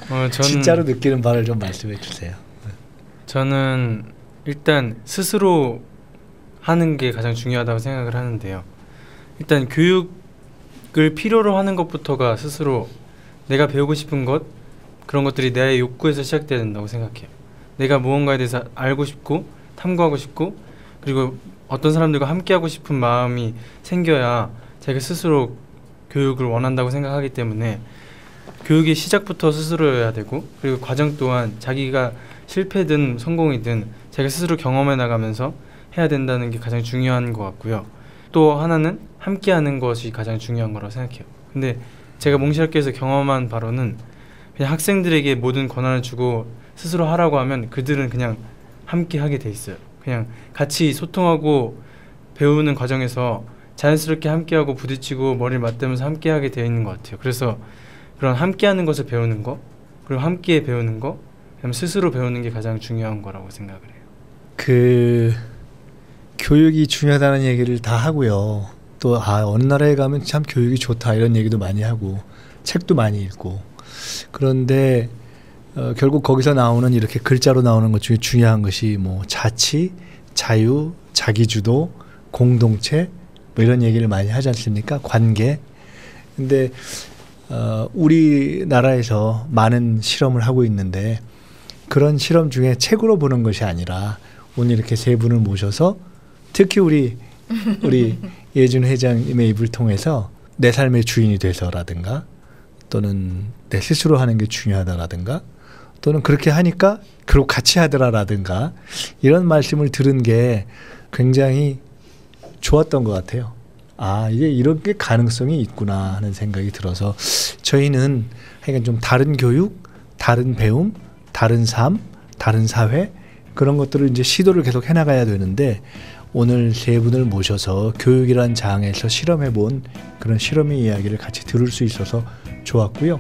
저는 진짜로 느끼는 바를 좀 말씀해 주세요. 저는 일단 스스로 하는 게 가장 중요하다고 생각을 하는데요. 일단 교육을 필요로 하는 것부터가 스스로 내가 배우고 싶은 것 그런 것들이 내 욕구에서 시작돼야 된다고 생각해요. 내가 무언가에 대해서 알고 싶고 탐구하고 싶고 그리고 어떤 사람들과 함께하고 싶은 마음이 생겨야 자기가 스스로 교육을 원한다고 생각하기 때문에 교육의 시작부터 스스로여야 되고 그리고 과정 또한 자기가 실패든 성공이든 자기가 스스로 경험해 나가면서 해야 된다는 게 가장 중요한 것 같고요. 또 하나는 함께하는 것이 가장 중요한 거라고 생각해요. 근데 제가 몽실학교에서 경험한 바로는 그냥 학생들에게 모든 권한을 주고 스스로 하라고 하면 그들은 그냥 함께하게 돼 있어요. 그냥 같이 소통하고 배우는 과정에서 자연스럽게 함께하고 부딪히고 머리를 맞대면서 함께하게 되어 있는 것 같아요. 그래서 그런 함께하는 것을 배우는 거 그리고 함께 배우는 거 그다음에 스스로 배우는 게 가장 중요한 거라고 생각을 해요. 교육이 중요하다는 얘기를 다 하고요. 또 어느 나라에 가면 참 교육이 좋다 이런 얘기도 많이 하고 책도 많이 읽고 그런데 결국 거기서 나오는 이렇게 글자로 나오는 것 중에 중요한 것이 자치, 자유, 자기주도, 공동체 이런 얘기를 많이 하지 않습니까? 관계. 근데 우리나라에서 많은 실험을 하고 있는데 그런 실험 중에 책으로 보는 것이 아니라 오늘 이렇게 세 분을 모셔서 특히 우리 예준 회장님의 입을 통해서 내 삶의 주인이 돼서라든가 또는 내 스스로 하는 게 중요하다라든가 또는 그렇게 하니까 그리고 같이 하더라라든가 이런 말씀을 들은 게 굉장히 좋았던 것 같아요. 이게 이런 게 가능성이 있구나 하는 생각이 들어서 저희는 하여간 좀 다른 교육, 다른 배움, 다른 삶, 다른 사회 그런 것들을 이제 시도를 계속 해나가야 되는데 오늘 세 분을 모셔서 교육이란 장에서 실험해본 그런 실험의 이야기를 같이 들을 수 있어서 좋았고요.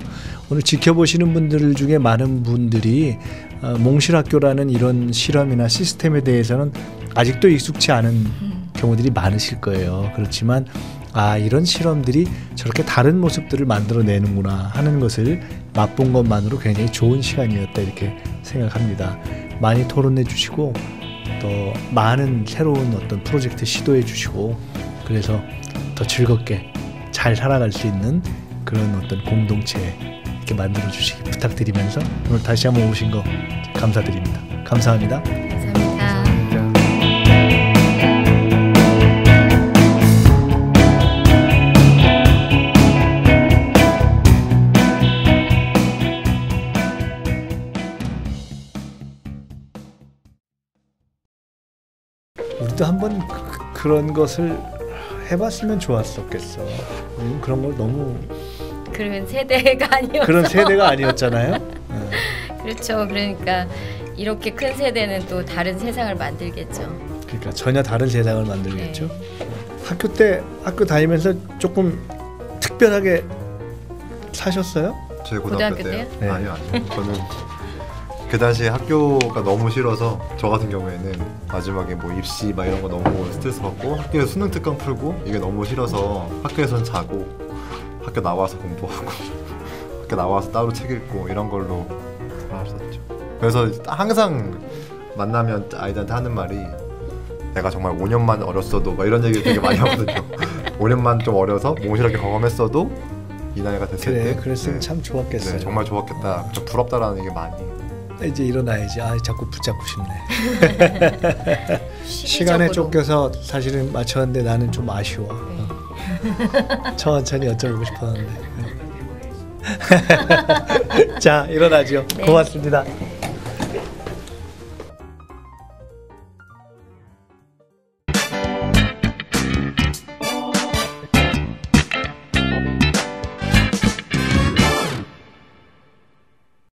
오늘 지켜보시는 분들 중에 많은 분들이 몽실학교라는 이런 실험이나 시스템에 대해서는 아직도 익숙치 않은 경우들이 많으실 거예요. 그렇지만 이런 실험들이 저렇게 다른 모습들을 만들어내는구나 하는 것을 맛본 것만으로 굉장히 좋은 시간이었다 이렇게 생각합니다. 많이 토론해 주시고 또 많은 새로운 어떤 프로젝트 시도해 주시고 그래서 더 즐겁게 잘 살아갈 수 있는 그런 어떤 공동체 이렇게 만들어 주시기 부탁드리면서 오늘 다시 한번 오신 거 감사드립니다. 감사합니다. 감사합니다. 우리도 한번 그런 것을 해봤으면 좋았었겠어. 그런 걸 너무 그런 세대가 아니어서. 그런 세대가 아니었잖아요. 그렇죠. 그러니까 이렇게 큰 세대는 또 다른 세상을 만들겠죠. 그러니까 전혀 다른 세상을 만들겠죠. 학교 때 학교 다니면서 조금 특별하게 사셨어요? 제 고등학교 때요? 때요? 네. 아니요. 저는 그 당시에 학교가 너무 싫어서 저 같은 경우에는 마지막에 뭐 입시 막 이런 거 너무 스트레스 받고 학교에서 수능 특강 풀고 이게 너무 싫어서 학교에선 자고 학교 나와서 공부하고 학교 나와서 따로 책 읽고 이런 걸로 했었죠. 그래서 항상 만나면 아이들한테 하는 말이 내가 정말 5년만 어렸어도 막 이런 얘기 되게 많이 하거든요. 5년만 좀 어려서 몽실하게 경험했어도 이 나이가 됐을 그래, 때 그랬으면 참 좋았겠어요. 네, 정말 좋았겠다. 좀 부럽다라는 얘기 많이. 이제 일어나야지. 아, 자꾸 붙잡고 싶네. 시간에 쫓겨서 사실은 맞췄는데 나는 좀 아쉬워. 천천히 여쭤보고 싶었는데. 자, 일어나죠. 네. 고맙습니다.